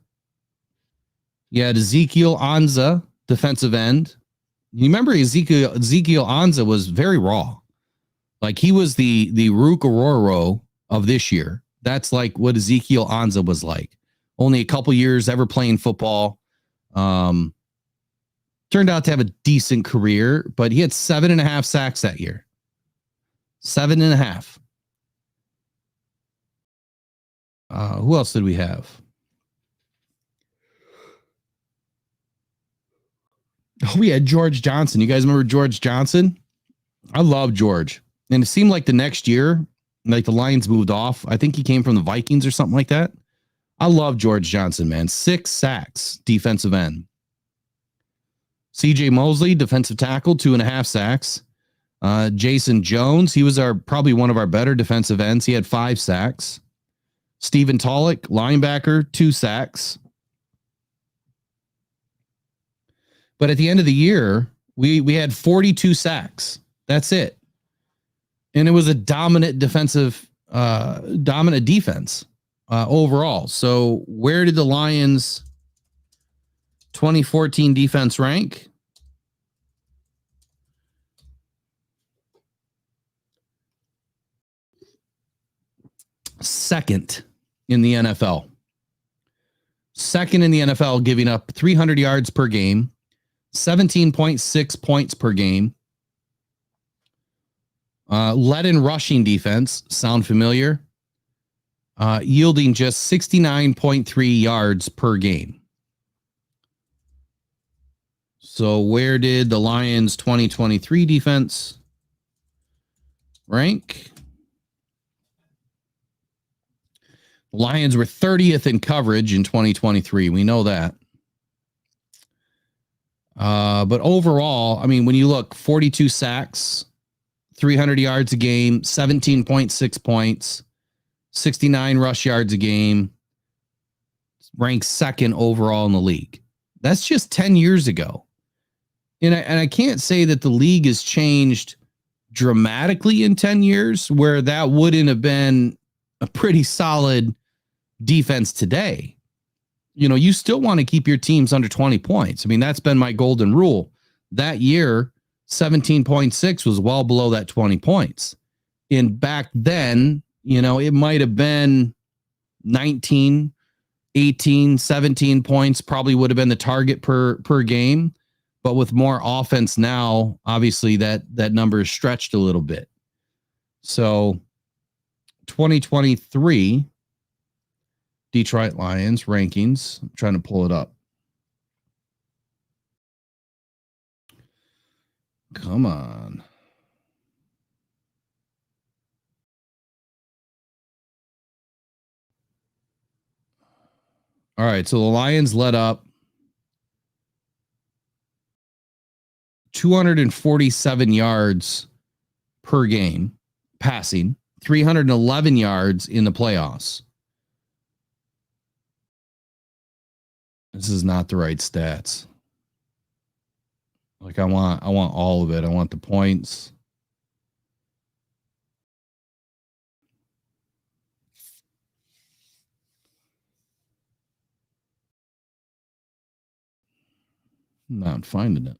You had Ezekiel Anza, defensive end. You remember Ezekiel Anza was very raw. Like he was the Rook Ororo of this year. That's like what Ezekiel Anza was like. Only a couple years ever playing football. Turned out to have a decent career, but he had 7.5 sacks that year. 7.5. Who else did we have? We had George Johnson. You guys remember George Johnson? I love George. And it seemed like the next year, like the Lions moved off. I think he came from the Vikings or something like that. I love George Johnson, man. 6 sacks, defensive end. CJ Mosley, defensive tackle, 2.5 sacks. Jason Jones, he was probably one of our better defensive ends. He had 5 sacks. Stephen Tolick, linebacker, 2 sacks. But at the end of the year, we had 42 sacks. That's it. And it was a dominant defense overall. So where did the Lions 2014 defense rank? Second in the NFL. Second in the NFL, giving up 300 yards per game, 17.6 points per game. Led in rushing defense. Sound familiar? Yielding just 69.3 yards per game. So where did the Lions 2023 defense rank? The Lions were 30th in coverage in 2023. We know that. But overall, I mean, when you look, 42 sacks, 300 yards a game, 17.6 points, 69 rush yards a game, ranked second overall in the league. That's just 10 years ago. And I can't say that the league has changed dramatically in 10 years where that wouldn't have been a pretty solid defense today. You know, you still want to keep your teams under 20 points. I mean, that's been my golden rule. That year, 17.6 was well below that 20 points. And back then, you know, it might have been 19, 18, 17 points probably would have been the target per game. But with more offense now, obviously that number is stretched a little bit. So 2023 Detroit Lions rankings. I'm trying to pull it up. Come on. All right, so the Lions let up 247 yards per game passing, 311 yards in the playoffs. This is not the right stats. Like I want all of it. I want the points. I'm not finding it.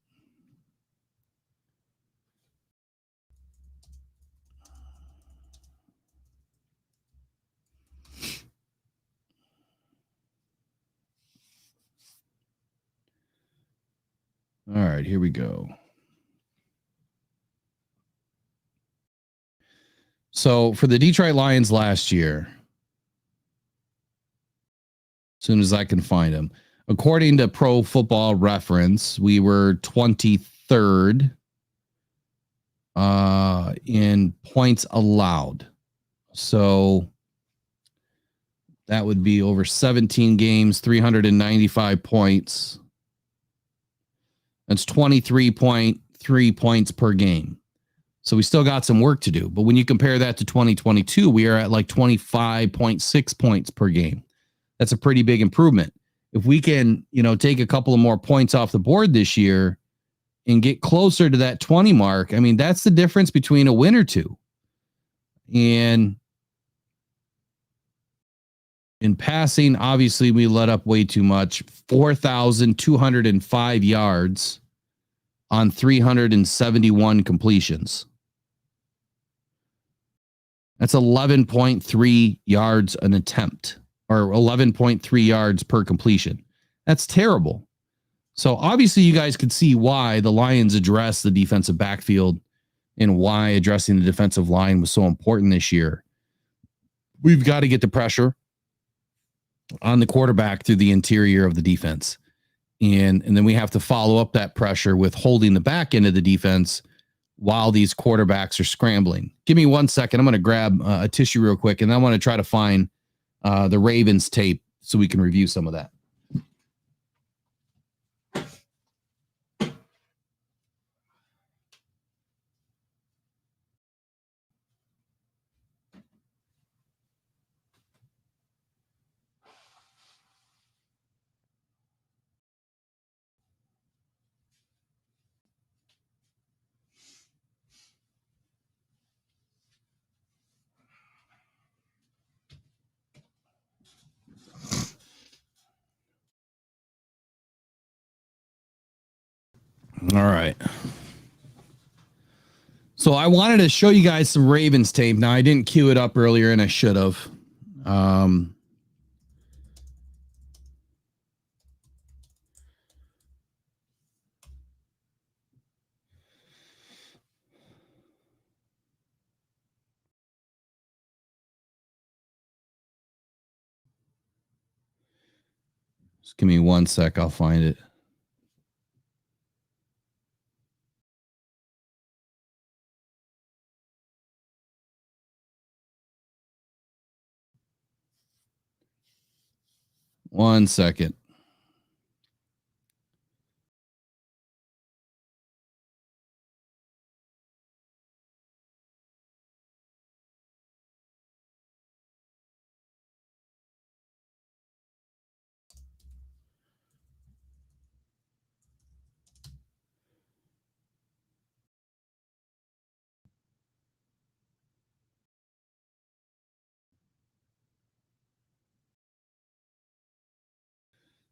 All right, here we go. So for the Detroit Lions last year, as soon as I can find them, according to Pro Football Reference, we were 23rd in points allowed. So that would be over 17 games, 395 points. That's 23.3 points per game. So we still got some work to do. But when you compare that to 2022, we are at like 25.6 points per game. That's a pretty big improvement. If we can, you know, take a couple of more points off the board this year and get closer to that 20 mark, I mean, that's the difference between a win or two. And in passing, obviously, we let up way too much. 4,205 yards on 371 completions. That's 11.3 yards an attempt, or 11.3 yards per completion. That's terrible. So obviously, you guys could see why the Lions addressed the defensive backfield and why addressing the defensive line was so important this year. We've got to get the pressure on the quarterback through the interior of the defense. And then we have to follow up that pressure with holding the back end of the defense while these quarterbacks are scrambling. Give me 1 second. I'm going to grab a tissue real quick, and I want to try to find the Ravens tape so we can review some of that. All right. So I wanted to show you guys some Ravens tape. Now, I didn't queue it up earlier, and I should have. Just give me 1 sec. I'll find it. One second.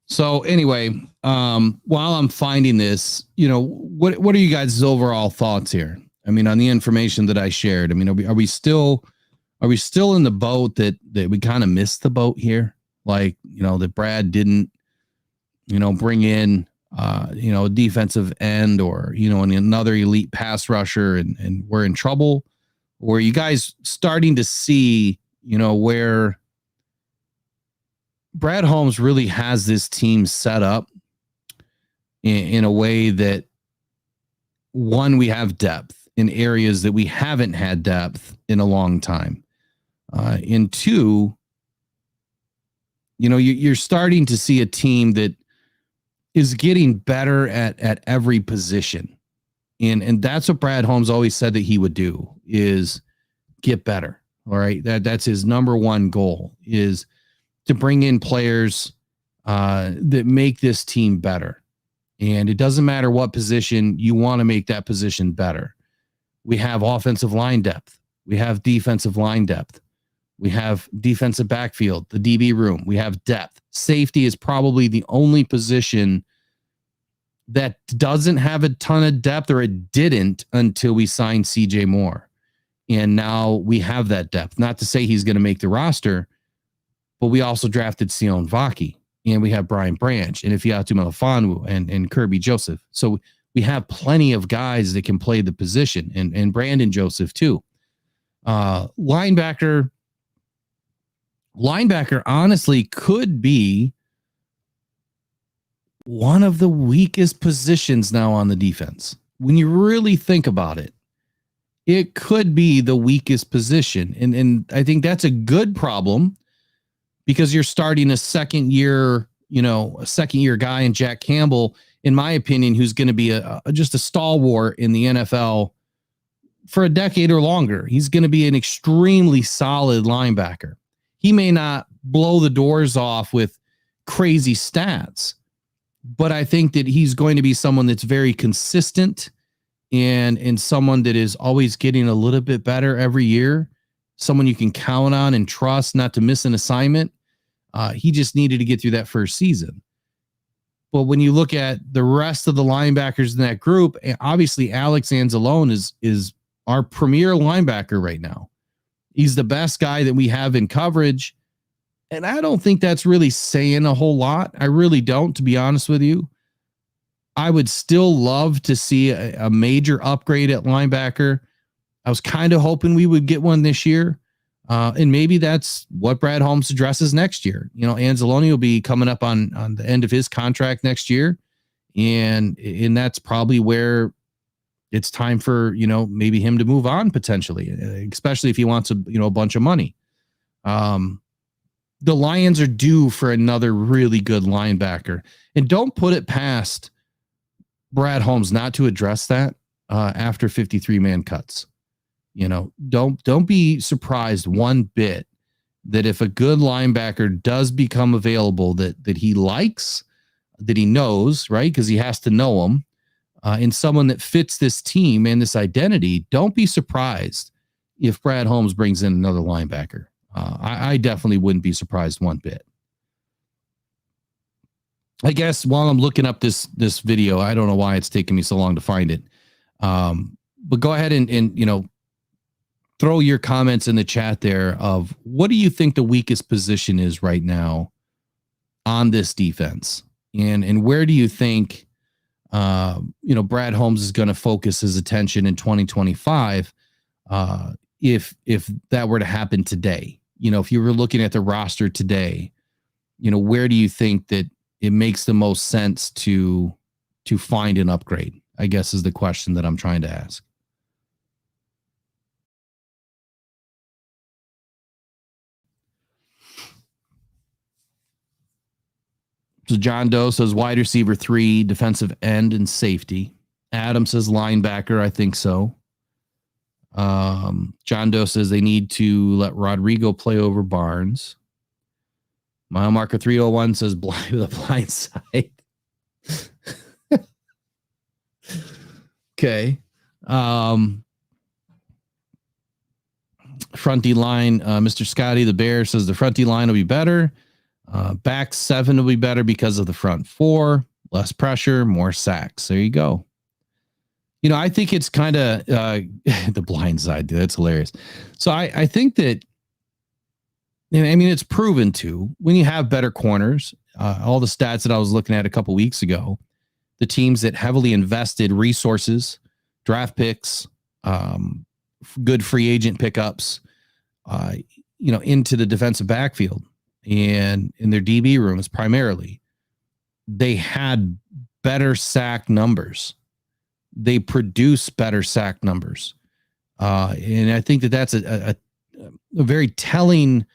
So anyway, while I'm finding this, what are you guys' overall thoughts here? I mean, on the information that I shared. I mean, are we still in the boat that we kind of missed the boat here? Like, that Brad didn't, bring in, a defensive end or, another elite pass rusher and we're in trouble? Or are you guys starting to see, where Brad Holmes really has this team set up in a way that, one, we have depth in areas that we haven't had depth in a long time. And two, you're starting to see a team that is getting better at every position. And that's what Brad Holmes always said that he would do, is get better. All right. That's his number one goal, is to bring in players that make this team better. And it doesn't matter what position, you want to make that position better. We have offensive line depth. We have defensive line depth. We have defensive backfield, the DB room. We have depth. Safety is probably the only position that doesn't have a ton of depth, or it didn't until we signed CJ Moore. And now we have that depth. Not to say he's going to make the roster, but we also drafted Sion Vaki, and we have Brian Branch and Ifeatu Melifonwu and Kirby Joseph. So we have plenty of guys that can play the position, and Brandon Joseph too. Linebacker honestly could be one of the weakest positions now on the defense. When you really think about it, it could be the weakest position. And I think that's a good problem, because you're starting a second year guy in Jack Campbell, in my opinion, who's going to be just a stalwart in the NFL for a decade or longer. He's going to be an extremely solid linebacker. He may not blow the doors off with crazy stats, but I think that he's going to be someone that's very consistent and someone that is always getting a little bit better every year, someone you can count on and trust not to miss an assignment. He just needed to get through that first season. But when you look at the rest of the linebackers in that group, obviously Alex Anzalone is our premier linebacker right now. He's the best guy that we have in coverage. And I don't think that's really saying a whole lot. I really don't, to be honest with you. I would still love to see a major upgrade at linebacker. I was kind of hoping we would get one this year. And maybe that's what Brad Holmes addresses next year. Anzalone will be coming up on the end of his contract next year. And that's probably where it's time for, maybe him to move on potentially, especially if he wants a bunch of money. The Lions are due for another really good linebacker, and don't put it past Brad Holmes not to address that after 53-man cuts. Don't be surprised one bit that if a good linebacker does become available that he likes, that he knows, right? Because he has to know him, and someone that fits this team and this identity, don't be surprised if Brad Holmes brings in another linebacker. I definitely wouldn't be surprised one bit. I guess while I'm looking up this video, I don't know why it's taking me so long to find it. But go ahead and throw your comments in the chat there of what do you think the weakest position is right now on this defense? And where do you think, Brad Holmes is going to focus his attention in 2025 if that were to happen today? If you were looking at the roster today, where do you think that it makes the most sense to find an upgrade, I guess, is the question that I'm trying to ask. So John Doe says wide receiver 3, defensive end, and safety. Adam says linebacker. I think so. John Doe says they need to let Rodrigo play over Barnes. Mile marker 301 says the blind side. Okay. Front D line, Mr. Scotty the Bear says the front D line will be better. Back 7 will be better because of the front 4. Less pressure, more sacks. There you go. I think it's kind of the blind side. That's hilarious. So I think that, it's proven to, when you have better corners, all the stats that I was looking at a couple weeks ago, the teams that heavily invested resources, draft picks, good free agent pickups, into the defensive backfield and in their DB rooms primarily, they had better sack numbers. They produce better sack numbers. And I think that that's a very telling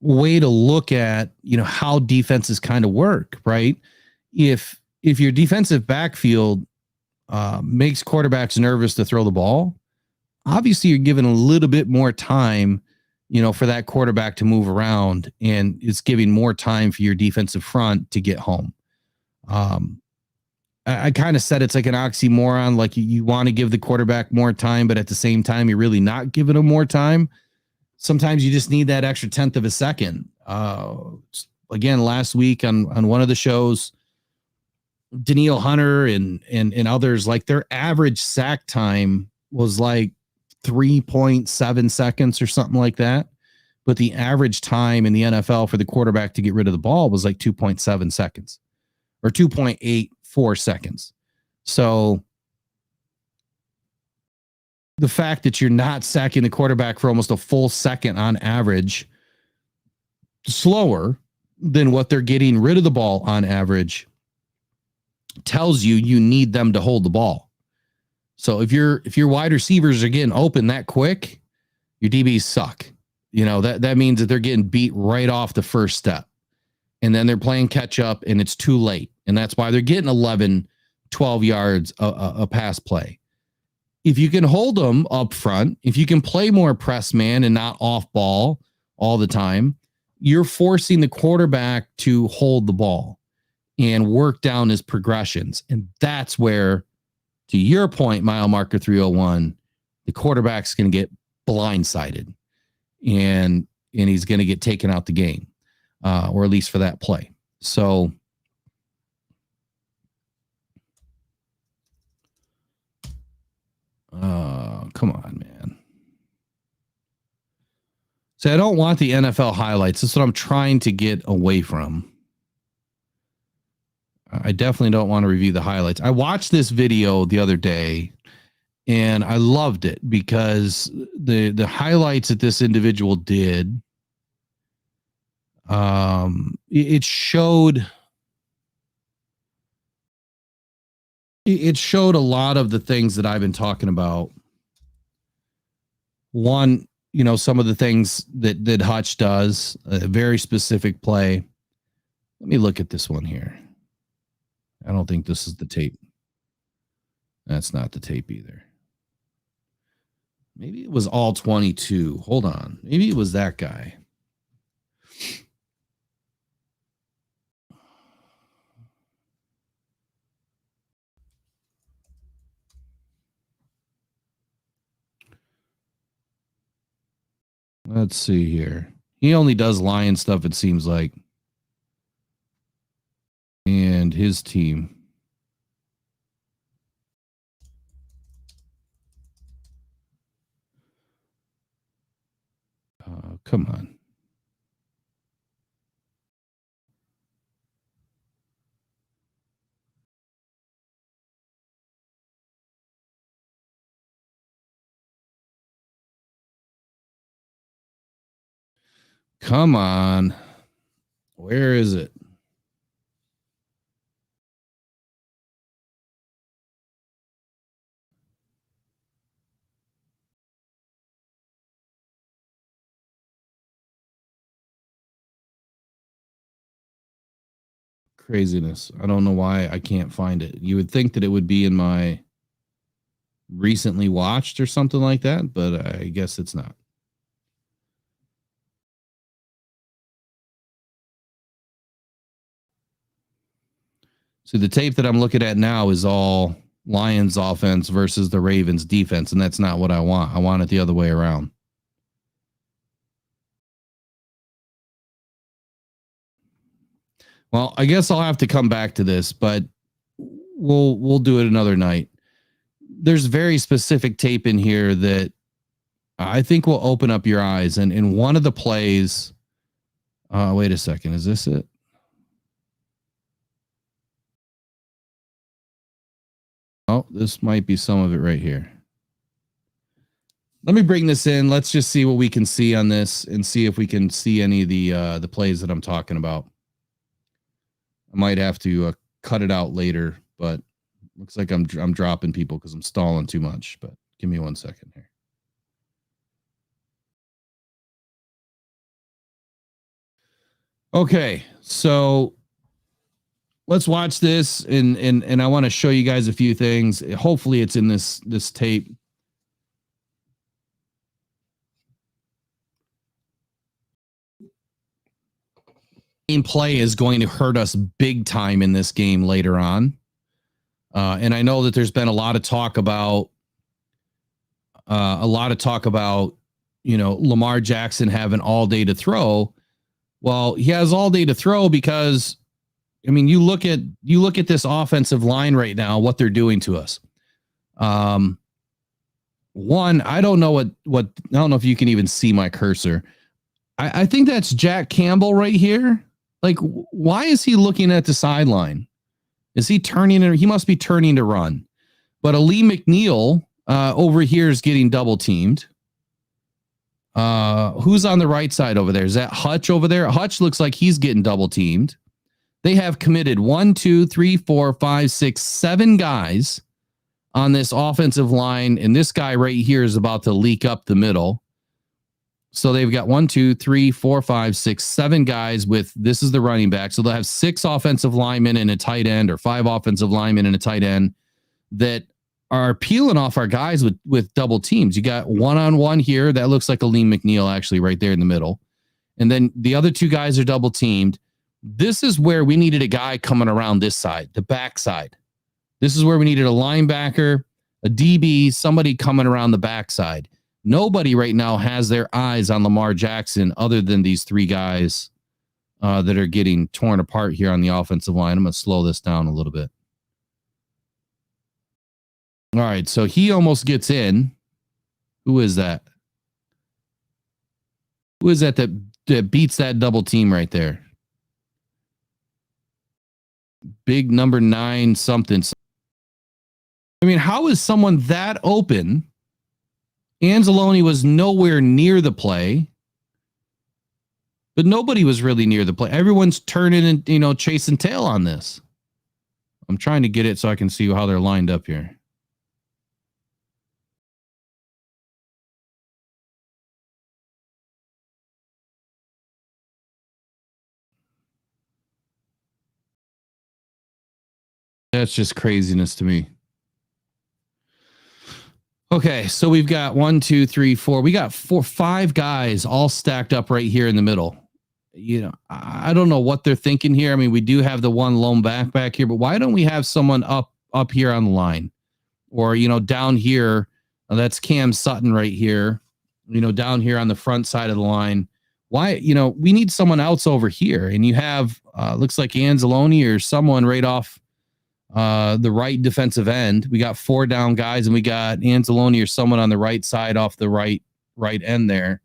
way to look at, how defenses kind of work, right? If your defensive backfield makes quarterbacks nervous to throw the ball, obviously you're given a little bit more time, for that quarterback to move around, and it's giving more time for your defensive front to get home. I kind of said it's like an oxymoron, like you want to give the quarterback more time, but at the same time, you're really not giving him more time. Sometimes you just need that extra 1/10 of a second. Again, last week on one of the shows, Danielle Hunter and others, like their average sack time was like 3.7 seconds or something like that. But the average time in the NFL for the quarterback to get rid of the ball was like 2.7 seconds or 2.84 seconds. So the fact that you're not sacking the quarterback for almost a full second on average, slower than what they're getting rid of the ball on average, tells you need them to hold the ball. So if your wide receivers are getting open that quick, your DBs suck. That means that they're getting beat right off the first step. And then they're playing catch up and it's too late. And that's why they're getting 11, 12 yards a pass play. If you can hold them up front, if you can play more press man and not off ball all the time, you're forcing the quarterback to hold the ball and work down his progressions. And that's where, to your point, mile marker 301, the quarterback's going to get blindsided and he's going to get taken out the game, or at least for that play. So come on, man. So I don't want the NFL highlights. That's what I'm trying to get away from. I definitely don't want to review the highlights. I watched this video the other day and I loved it because the highlights that this individual did, it showed It showed a lot of the things that I've been talking about. One, some of the things that Hutch does, a very specific play. Let me look at this one here. I don't think this is the tape. That's not the tape either. Maybe it was all 22. Hold on. Maybe it was that guy. Let's see here. He only does Lion stuff, it seems like. And his team. Come on. Come on. Where is it? Craziness. I don't know why I can't find it. You would think that it would be in my recently watched or something like that, but I guess it's not. So the tape that I'm looking at now is all Lions offense versus the Ravens defense, and that's not what I want. I want it the other way around. Well, I guess I'll have to come back to this, but we'll do it another night. There's very specific tape in here that I think will open up your eyes. And in one of the plays, wait a second, is this it? Oh, this might be some of it right here. Let me bring this in. Let's just see what we can see on this and see if we can see any of the plays that I'm talking about. I might have to cut it out later, but looks like I'm dropping people because I'm stalling too much. But give me 1 second here. Okay, so let's watch this, and I want to show you guys a few things. Hopefully, it's in this tape. Play is going to hurt us big time in this game later on. And I know that there's been a lot of talk about Lamar Jackson having all day to throw. Well, he has all day to throw because, I mean, you look at this offensive line right now, what they're doing to us. One, I don't know I don't know if you can even see my cursor. I think that's Jack Campbell right here. Like, why is he looking at the sideline? Is he turning? He must be turning to run. But Alim Mcneill over here is getting double teamed. Who's on the right side over there? Is that Hutch over there? Hutch looks like he's getting double teamed. They have committed 1, 2, 3, 4, 5, 6, 7 guys on this offensive line. And this guy right here is about to leak up the middle. So they've got 1, 2, 3, 4, 5, 6, 7 guys with, this is the running back. So they'll have 6 offensive linemen and a tight end, or 5 offensive linemen and a tight end that are peeling off our guys with double teams. You got one-on-one here. That looks like Alim Mcneill actually right there in the middle. And then the other 2 guys are double teamed. This is where we needed a guy coming around this side, the back side. This is where we needed a linebacker, a DB, somebody coming around the backside. Nobody right now has their eyes on Lamar Jackson other than these 3 guys that are getting torn apart here on the offensive line. I'm going to slow this down a little bit. All right, so he almost gets in. Who is that? Who is that beats that double team right there? Big number 9 something. I mean, how is someone that open? Anzalone was nowhere near the play, but nobody was really near the play. Everyone's turning and, chasing tail on this. I'm trying to get it so I can see how they're lined up here. That's just craziness to me. Okay, so we've got 1, 2, 3, 4. We got 5 guys all stacked up right here in the middle. You know, I don't know what they're thinking here. I mean, we do have the one lone back here, but why don't we have someone up here on the line, or down here? That's Cam Sutton right here. Down here on the front side of the line. Why? We need someone else over here, and you have looks like Anzalone or someone right off the right defensive end. We got 4 down guys, and we got Anzalone or someone on the right side off the right end there.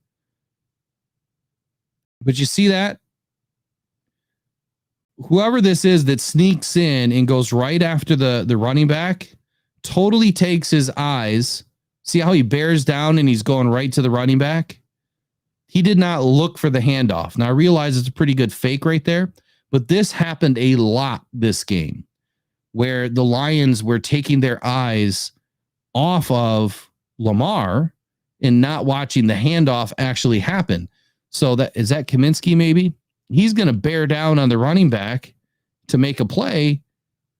But you see that? Whoever this is that sneaks in and goes right after the running back totally takes his eyes. See how he bears down and he's going right to the running back? He did not look for the handoff. Now, I realize it's a pretty good fake right there, but this happened a lot this game, where the Lions were taking their eyes off of Lamar and not watching the handoff actually happen. So is that Kaminsky maybe? He's going to bear down on the running back to make a play.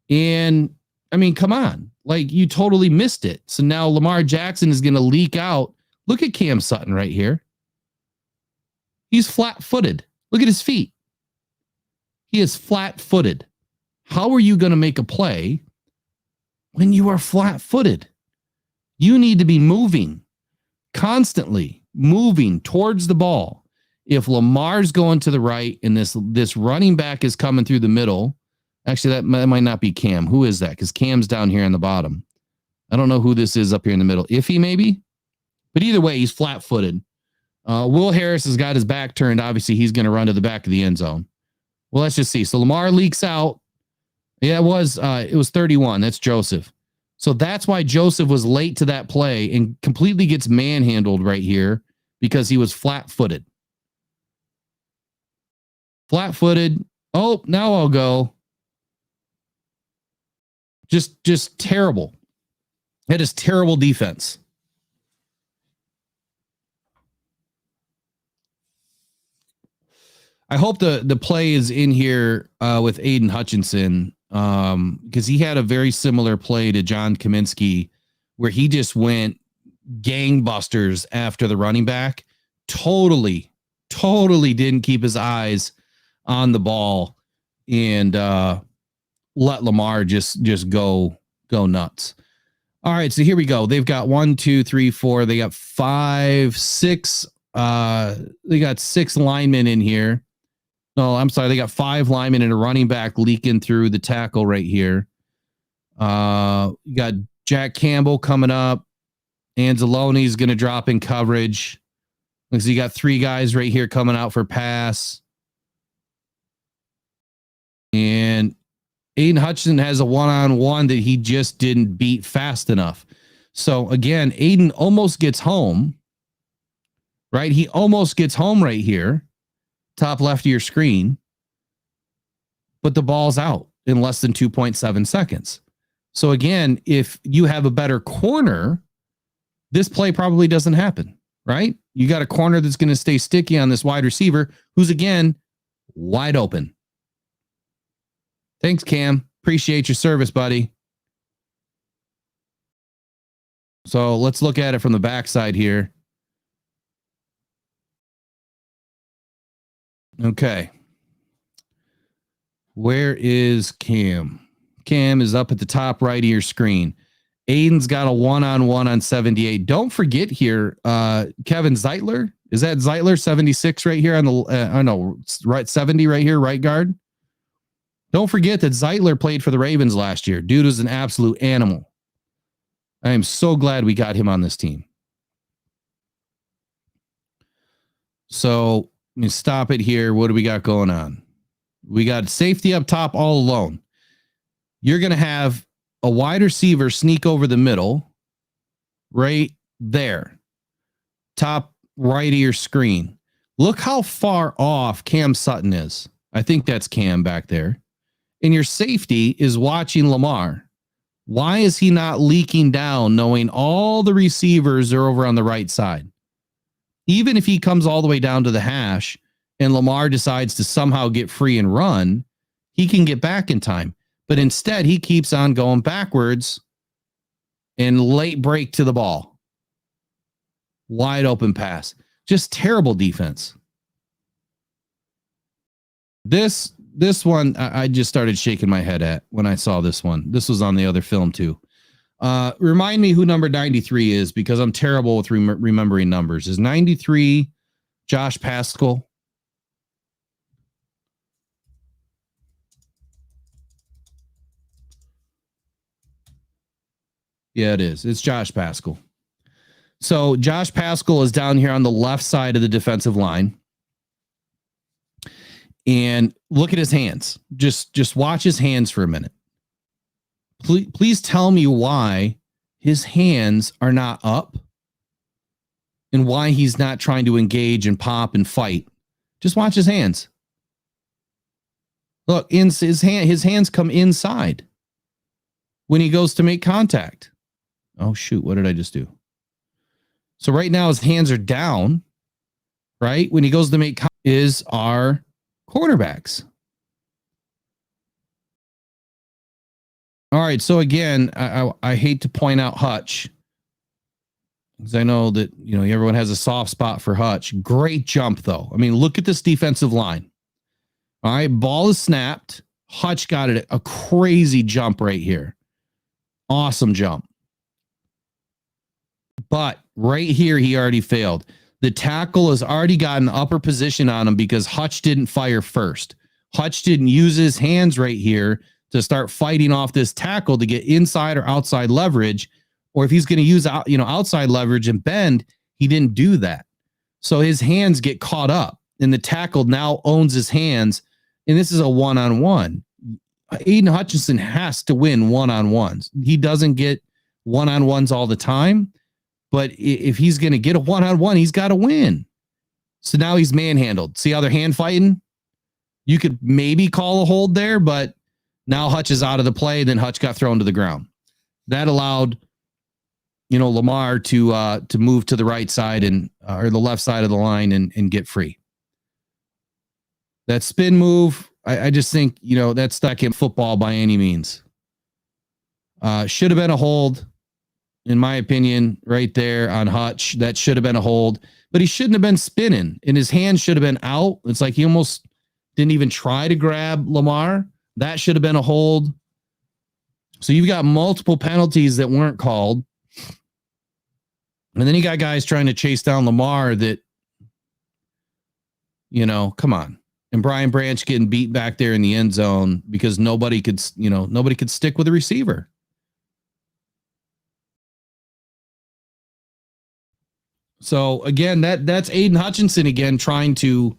And I mean, come on, like, you totally missed it. So now Lamar Jackson is going to leak out. Look at Cam Sutton right here. He's flat-footed. Look at his feet. He is flat-footed. How are you going to make a play when you are flat-footed? You need to be moving, constantly moving towards the ball. If Lamar's going to the right and this running back is coming through the middle, actually, that might not be Cam. Who is that? Because Cam's down here on the bottom. I don't know who this is up here in the middle. Iffy, maybe? But either way, he's flat-footed. Will Harris has got his back turned. Obviously, he's going to run to the back of the end zone. Well, let's just see. So Lamar leaks out. Yeah, it was 31. That's Joseph. So that's why Joseph was late to that play and completely gets manhandled right here, because he was flat-footed. Flat-footed. Oh, now I'll go. Just terrible. That is terrible defense. I hope the play is in here with Aiden Hutchinson, because he had a very similar play to John Kaminsky, where he just went gangbusters after the running back. Totally didn't keep his eyes on the ball and let Lamar just go nuts. All right, so here we go. They've got 1, 2, 3, 4. They got 5, 6. They got 6 linemen in here. No, I'm sorry. They got 5 linemen and a running back leaking through the tackle right here. You got Jack Campbell coming up. Anzalone's going to drop in coverage. Looks like you got 3 guys right here coming out for pass. And Aiden Hutchinson has a one-on-one that he just didn't beat fast enough. So again, Aiden almost gets home, right? He almost gets home right here, top left of your screen, but the ball's out in less than 2.7 seconds. So again, if you have a better corner, this play probably doesn't happen, right? You got a corner that's going to stay sticky on this wide receiver, who's again wide open. Thanks, Cam. Appreciate your service, buddy. So let's look at it from the backside here. Okay. Where is Cam? Cam is up at the top right of your screen. Aiden's got a one-on-one on 78. Don't forget here, Kevin Zeitler. Is that Zeitler 76 right here on the right 70 right here, right guard? Don't forget that Zeitler played for the Ravens last year. Dude was an absolute animal. I am so glad we got him on this team. So let me stop it here. What do we got going on? We got safety up top all alone. You're going to have a wide receiver sneak over the middle right there. Top right of your screen. Look how far off Cam Sutton is. I think that's Cam back there. and your safety is watching Lamar. Why is he not leaking down knowing all the receivers are over on the right side? Even if he comes all the way down to the hash and Lamar decides to somehow get free and run, he can get back in time. But instead, he keeps on going backwards and late break to the ball. Wide open pass. Just terrible defense. This one, I just started shaking my head at when I saw this one. This was on the other film too. Remind me who number 93 is, because I'm terrible with remembering numbers. Is 93 Josh Pascal? Yeah, it is. It's Josh Pascal. So Josh Pascal is down here on the left side of the defensive line. And look at his hands. Just watch his hands for a minute. Please tell me why his hands are not up and why he's not trying to engage and pop and fight. Just watch his hands. Look, his hands come inside when he goes to make contact. Oh, shoot. What did I just do? So right now his hands are down, right? When he goes to make contact is our cornerbacks. All right. So again, I hate to point out Hutch, because I know that, everyone has a soft spot for Hutch. Great jump though. I mean, look at this defensive line. All right. Ball is snapped. Hutch got it. A crazy jump right here. Awesome jump. But right here, he already failed. The tackle has already got an upper position on him because Hutch didn't fire first. Hutch didn't use his hands right here to start fighting off this tackle to get inside or outside leverage. Or if he's going to use outside leverage and bend, he didn't do that. So his hands get caught up, and the tackle now owns his hands. And this is a one-on-one. Aiden Hutchinson has to win one-on-ones. He doesn't get one-on-ones all the time. But if he's going to get a one-on-one, he's got to win. So now he's manhandled. See how they're hand fighting? You could maybe call a hold there, but now Hutch is out of the play. Then Hutch got thrown to the ground. That allowed, Lamar to move to the right side or the left side of the line and get free. That spin move, I just think, that's stuck in football by any means. Should have been a hold. In my opinion, right there on Hutch, that should have been a hold, but he shouldn't have been spinning, and his hands should have been out. It's like he almost didn't even try to grab Lamar. That should have been a hold. So you've got multiple penalties that weren't called. And then you got guys trying to chase down Lamar that, come on. And Brian Branch getting beat back there in the end zone because nobody could stick with a receiver. So again, that's Aiden Hutchinson again trying to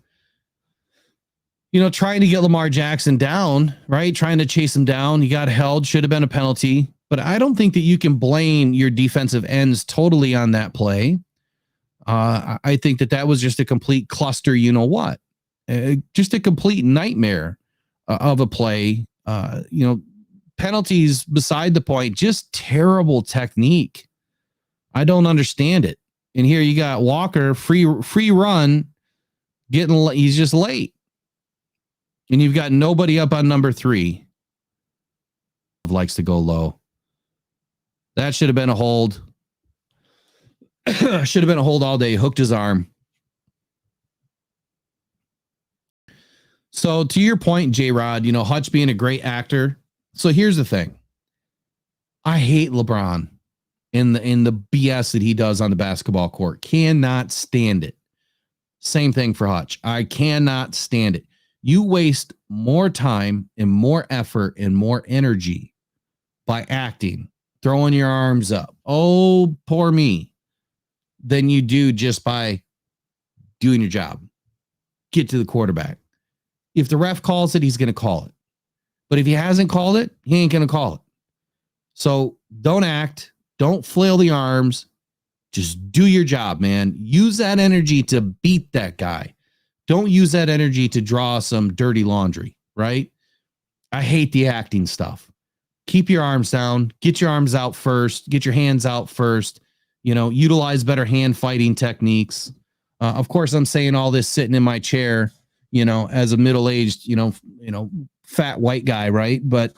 get Lamar Jackson down, right? Trying to chase him down. He got held, should have been a penalty. But I don't think that you can blame your defensive ends totally on that play. I think that was just a complete cluster, just a complete nightmare of a play. Penalties beside the point, just terrible technique. I don't understand it. And here you got Walker, free run, he's just late. And you've got nobody up on number 3. Likes to go low. That should have been a hold. Should have been a hold all day. Hooked his arm. So to your point, J-Rod, Hutch being a great actor. So here's the thing. I hate LeBron. In the BS that he does on the basketball court. Cannot stand it. Same thing for Hutch. I cannot stand it. You waste more time and more effort and more energy by acting, throwing your arms up. Oh, poor me. Than you do just by doing your job. Get to the quarterback. If the ref calls it, he's going to call it. But if he hasn't called it, he ain't going to call it. So don't act. Don't flail the arms. Just do your job, man. Use that energy to beat that guy. Don't use that energy to draw some dirty laundry, right? I hate the acting stuff. Keep your arms down, get your arms out first, get your hands out first, utilize better hand fighting techniques. Of course, I'm saying all this sitting in my chair, as a middle-aged, fat white guy, right? But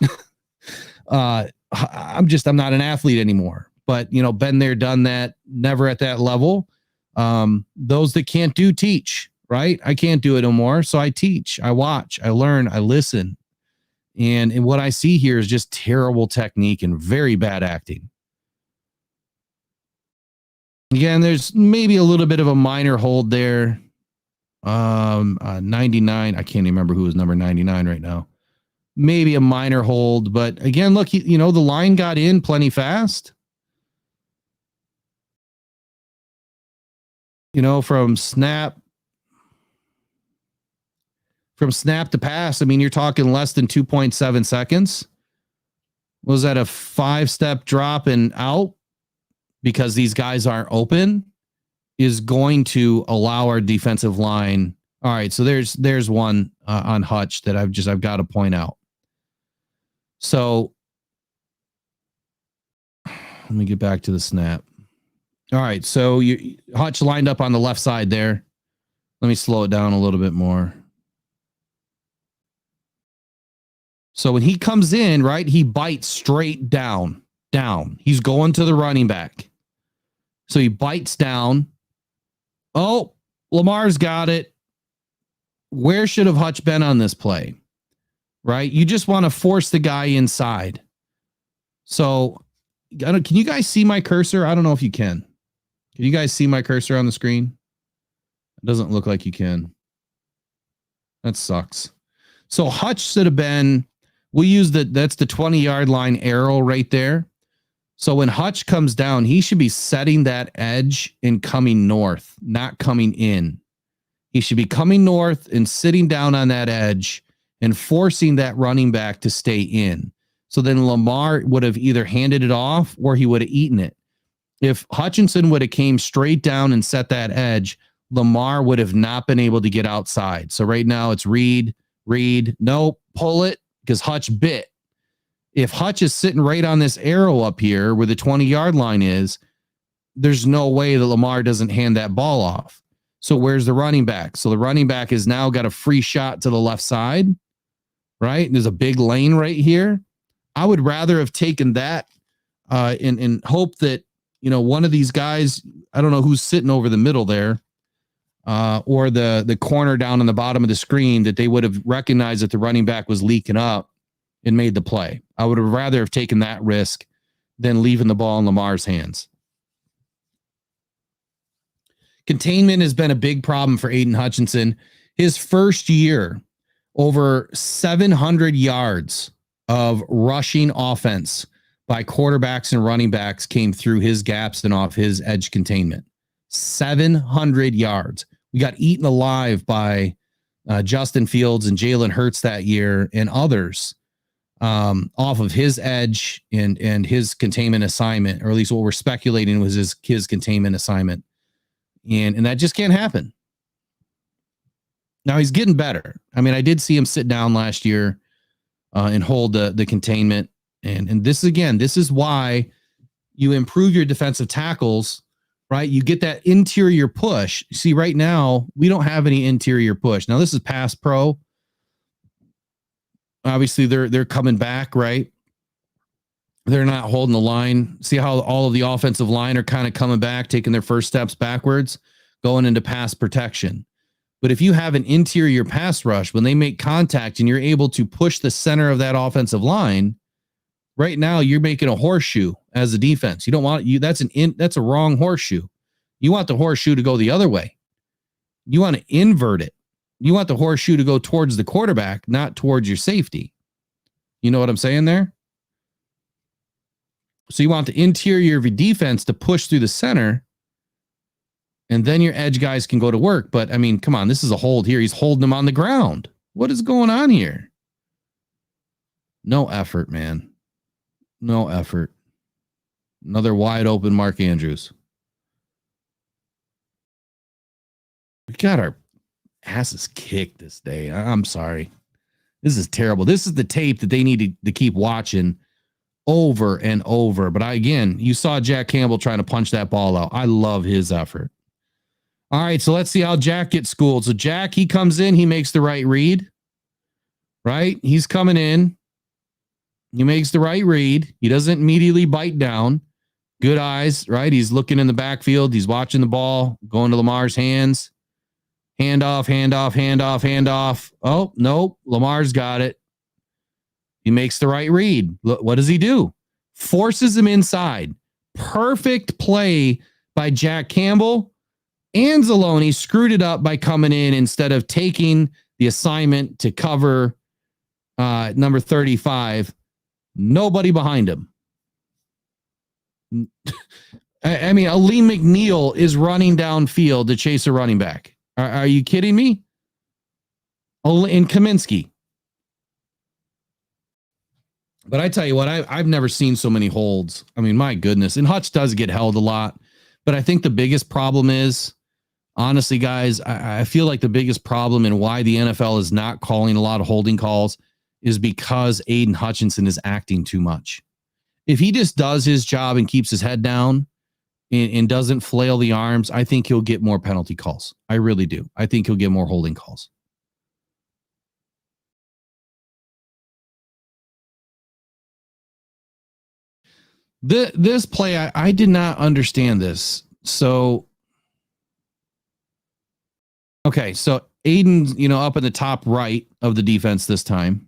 I'm not an athlete anymore. But, been there, done that, never at that level. Those that can't do, teach, right? I can't do it no more. So I teach, I watch, I learn, I listen. And what I see here is just terrible technique and very bad acting. Again, there's maybe a little bit of a minor hold there. 99. I can't remember who was number 99 right now. Maybe a minor hold, but again, look, the line got in plenty fast. From snap to pass, I mean, you're talking less than 2.7 seconds. Was that a 5-step drop and out because these guys aren't open is going to allow our defensive line. All right, so there's one on Hutch that I've got to point out. So let me get back to the snap. All right, so Hutch lined up on the left side there. Let me slow it down a little bit more. So when he comes in, right, he bites straight down. He's going to the running back. So he bites down. Oh, Lamar's got it. Where should have Hutch been on this play? Right? You just want to force the guy inside. So can you guys see my cursor? I don't know if you can. Can you guys see my cursor on the screen? It doesn't look like you can. That sucks. So Hutch should have been, that's the 20-yard line arrow right there. So when Hutch comes down, he should be setting that edge and coming north, not coming in. He should be coming north and sitting down on that edge and forcing that running back to stay in. So then Lamar would have either handed it off or he would have eaten it. If Hutchinson would have came straight down and set that edge, Lamar would have not been able to get outside. So right now it's read, no, pull it, because Hutch bit. If Hutch is sitting right on this arrow up here where the 20-yard line is, there's no way that Lamar doesn't hand that ball off. So where's the running back? So the running back has now got a free shot to the left side, right? There's a big lane right here. I would rather have taken that and hope that, one of these guys, I don't know who's sitting over the middle there, or the corner down on the bottom of the screen, that they would have recognized that the running back was leaking up and made the play. I would have rather have taken that risk than leaving the ball in Lamar's hands. Containment has been a big problem for Aiden Hutchinson. His first year, over 700 yards of rushing offense by quarterbacks and running backs came through his gaps and off his edge containment. 700 yards. We got eaten alive by Justin Fields and Jalen Hurts that year and others off of his edge and his containment assignment, or at least what we're speculating was his containment assignment. And that just can't happen. Now he's getting better. I mean, I did see him sit down last year and hold the containment. And this is why you improve your defensive tackles, right? You get that interior push. See, right now, we don't have any interior push. Now, this is pass pro. Obviously, they're coming back, right? They're not holding the line. See how all of the offensive line are kind of coming back, taking their first steps backwards, going into pass protection. But if you have an interior pass rush, when they make contact and you're able to push the center of that offensive line, right now you're making a horseshoe as a defense. You don't want that's a wrong horseshoe. You want the horseshoe to go the other way. You want to invert it. You want the horseshoe to go towards the quarterback, not towards your safety. You know what I'm saying there? So you want the interior of your defense to push through the center, and then your edge guys can go to work. But, I mean, come on, this is a hold here. He's holding them on the ground. What is going on here? No effort, man. No effort. Another wide open Mark Andrews. We got our asses kicked this day. I'm sorry. This is terrible. This is the tape that they need to keep watching over and over. But again, you saw Jack Campbell trying to punch that ball out. I love his effort. All right, so let's see how Jack gets schooled. So Jack, he comes in, he makes the right read, right? He's coming in. He makes the right read. He doesn't immediately bite down. Good eyes, right? He's looking in the backfield. He's watching the ball, going to Lamar's hands. Hand off, hand off, hand off, hand off. Oh, no, Lamar's got it. He makes the right read. What does he do? Forces him inside. Perfect play by Jack Campbell. Anzalone screwed it up by coming in instead of taking the assignment to cover number 35. Nobody behind him. I mean, Alim Mcneill is running downfield to chase a running back. Are you kidding me? And Kaminsky. But I tell you what, I've never seen so many holds. I mean, my goodness. And Hutch does get held a lot. But I think the biggest problem is, honestly, guys, I feel like the biggest problem and why the NFL is not calling a lot of holding calls is because Aiden Hutchinson is acting too much. If he just does his job and keeps his head down and doesn't flail the arms, I think he'll get more penalty calls. I really do. I think he'll get more holding calls. This play, I did not understand this. So, okay, so Aiden's, up in the top right of the defense this time.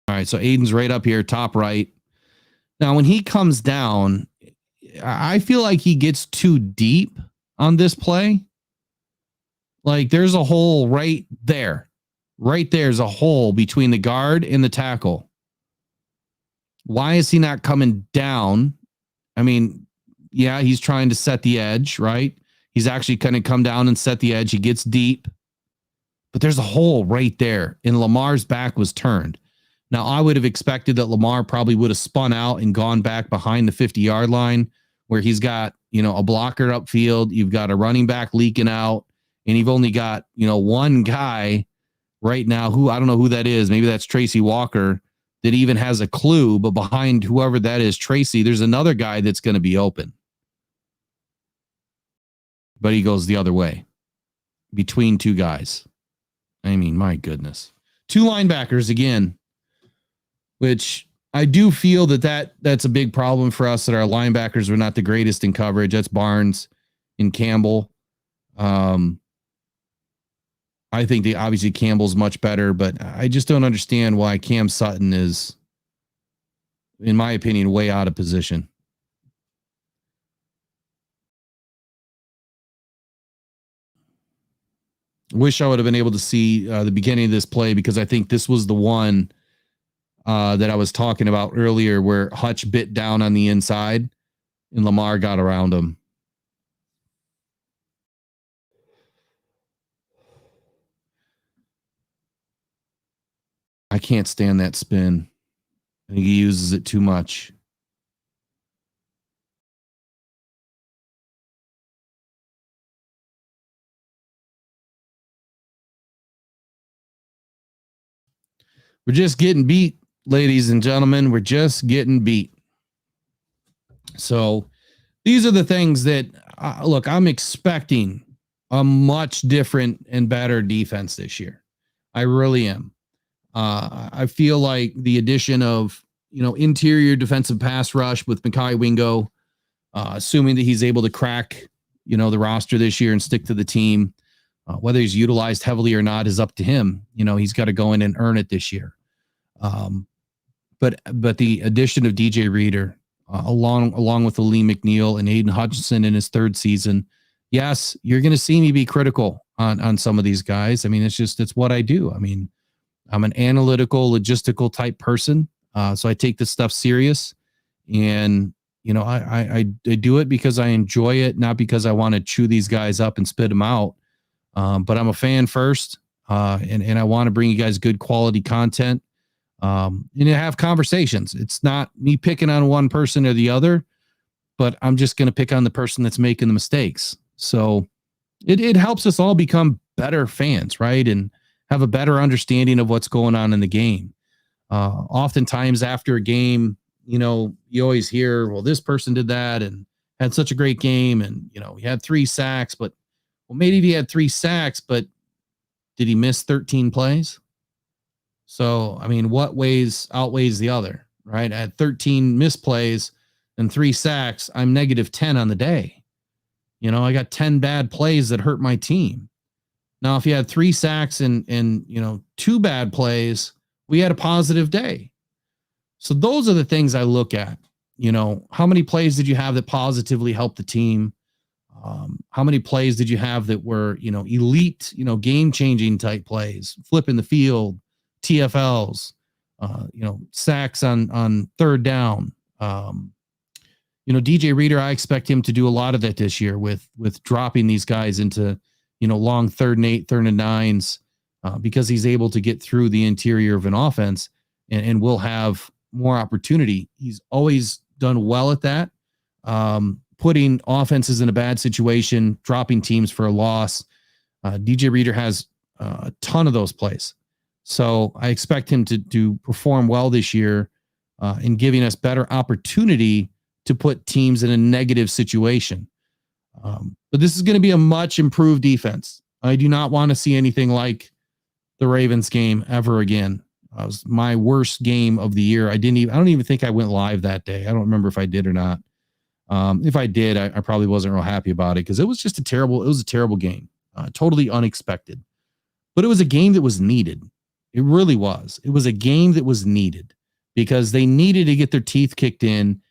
All right, so Aiden's right up here, top right. Now, when he comes down, I feel like he gets too deep on this play. Like, there's a hole right there. Right there's a hole between the guard and the tackle. Why is he not coming down? I mean, yeah, he's trying to set the edge, right? He's actually going to come down and set the edge. He gets deep. But there's a hole right there, and Lamar's back was turned. Now, I would have expected that Lamar probably would have spun out and gone back behind the 50-yard line where he's got, a blocker upfield. You've got a running back leaking out, and you've only got, one guy right now who I don't know who that is. Maybe that's Tracy Walker that even has a clue. But behind whoever that is, Tracy, there's another guy that's going to be open. But he goes the other way between two guys. I mean, my goodness. Two linebackers again, which I do feel that's a big problem for us, that our linebackers are not the greatest in coverage. That's Barnes and Campbell. I think obviously Campbell's much better, but I just don't understand why Cam Sutton is, in my opinion, way out of position. Wish I would have been able to see the beginning of this play, because I think this was the one that I was talking about earlier where Hutch bit down on the inside and Lamar got around him. I can't stand that spin. I think he uses it too much. We're just getting beat, ladies and gentlemen. We're just getting beat. So these are the things that, look, I'm expecting a much different and better defense this year. I really am. I feel like the addition of, interior defensive pass rush with Mekhi Wingo, assuming that he's able to crack, the roster this year and stick to the team, whether he's utilized heavily or not is up to him. He's got to go in and earn it this year. But the addition of DJ Reader, along with Alim Mcneill and Aiden Hutchinson in his third season, yes, you're going to see me be critical on some of these guys. I mean, it's what I do. I mean, I'm an analytical, logistical type person. So I take this stuff serious, and, I do it because I enjoy it, not because I want to chew these guys up and spit them out. But I'm a fan first, and I want to bring you guys good quality content, and to have conversations. It's not me picking on one person or the other, but I'm just going to pick on the person that's making the mistakes. So it helps us all become better fans, right? And have a better understanding of what's going on in the game. Oftentimes after a game, you always hear, well, this person did that and had such a great game. And, he had 3 sacks, but maybe he had 3 sacks, but did he miss 13 plays? So, what outweighs the other, right? At 13 misplays and 3 sacks, I'm -10 on the day. I got 10 bad plays that hurt my team. Now, if you had 3 sacks and 2 bad plays, we had a positive day. So those are the things I look at. How many plays did you have that positively helped the team? How many plays did you have that were, elite, game-changing type plays, flipping the field, TFLs, sacks on third down. DJ Reader, I expect him to do a lot of that this year with dropping these guys into, long 3rd and 8, 3rd and 9s, because he's able to get through the interior of an offense and will have more opportunity. He's always done well at that. Putting offenses in a bad situation, dropping teams for a loss. DJ Reader has a ton of those plays. So I expect him to perform well this year in giving us better opportunity to put teams in a negative situation. But this is going to be a much improved defense. I do not want to see anything like the Ravens game ever again. It was my worst game of the year. I don't even think I went live that day. I don't remember if I did or not. If I did, I probably wasn't real happy about it because it was a terrible game. Totally unexpected, but it was a game that was needed. It really was. It was a game that was needed because they needed to get their teeth kicked in,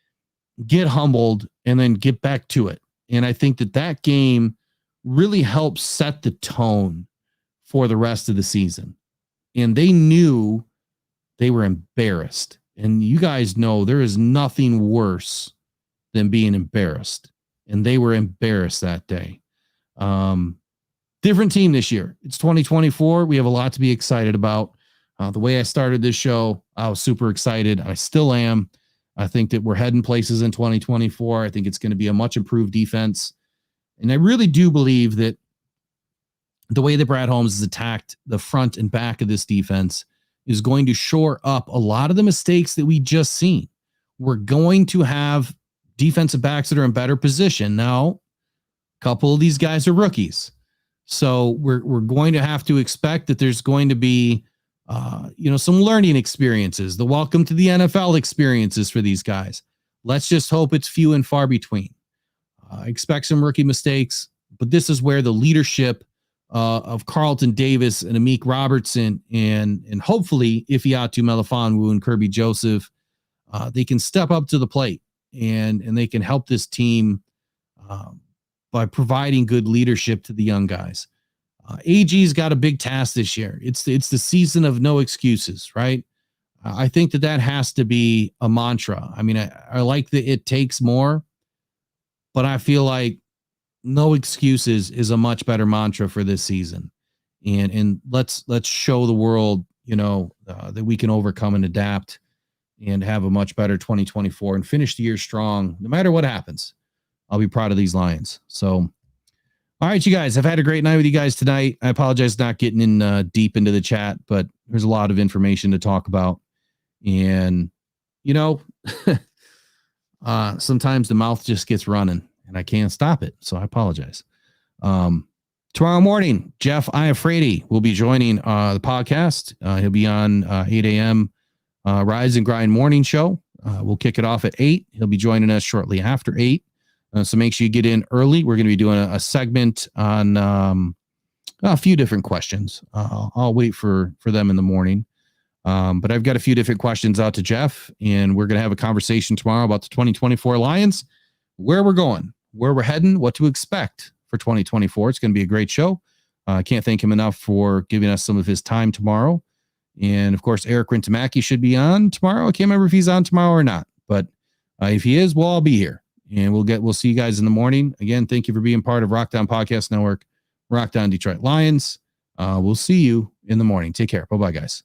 get humbled, and then get back to it. And I think that game really helped set the tone for the rest of the season. And they knew they were embarrassed. And you guys know there is nothing worse than being embarrassed. And they were embarrassed that day. Different team this year. It's 2024. We have a lot to be excited about. The way I started this show, I was super excited. I still am. I think that we're heading places in 2024. I think it's going to be a much improved defense. And I really do believe that the way that Brad Holmes has attacked the front and back of this defense is going to shore up a lot of the mistakes that we just seen. We're going to have defensive backs that are in better position. Now, a couple of these guys are rookies. So we're going to have to expect that there's going to be some learning experiences, the welcome to the NFL experiences for these guys. Let's just hope it's few and far between. Expect some rookie mistakes, but this is where the leadership of Carlton Davis and Amik Robertson and hopefully Ifeatu Melifonwu and Kirby Joseph, they can step up to the plate and they can help this team by providing good leadership to the young guys. AG's got a big task this year. It's the season of no excuses, right? I think that has to be a mantra. I like that it takes more, but I feel like no excuses is a much better mantra for this season. And let's show the world, that we can overcome and adapt and have a much better 2024 and finish the year strong. No matter what happens, I'll be proud of these Lions. So, all right, you guys, I've had a great night with you guys tonight. I apologize not getting in deep into the chat, but there's a lot of information to talk about. And, sometimes the mouth just gets running and I can't stop it. So I apologize. Tomorrow morning, Jeff Iafredi will be joining the podcast. He'll be on 8 a.m. Rise and Grind morning show. We'll kick it off at 8. He'll be joining us shortly after 8. So make sure you get in early. We're going to be doing a segment on a few different questions. I'll wait for them in the morning. But I've got a few different questions out to Jeff, and we're going to have a conversation tomorrow about the 2024 Lions, where we're going, where we're heading, what to expect for 2024. It's going to be a great show. I can't thank him enough for giving us some of his time tomorrow. And of course, Eric Rintamaki should be on tomorrow. I can't remember if he's on tomorrow or not, but if he is, well, I'll be here. And we'll see you guys in the morning. Again, thank you for being part of Rock Down Podcast Network, Rock Down Detroit Lions. We'll see you in the morning. Take care. Bye-bye, guys.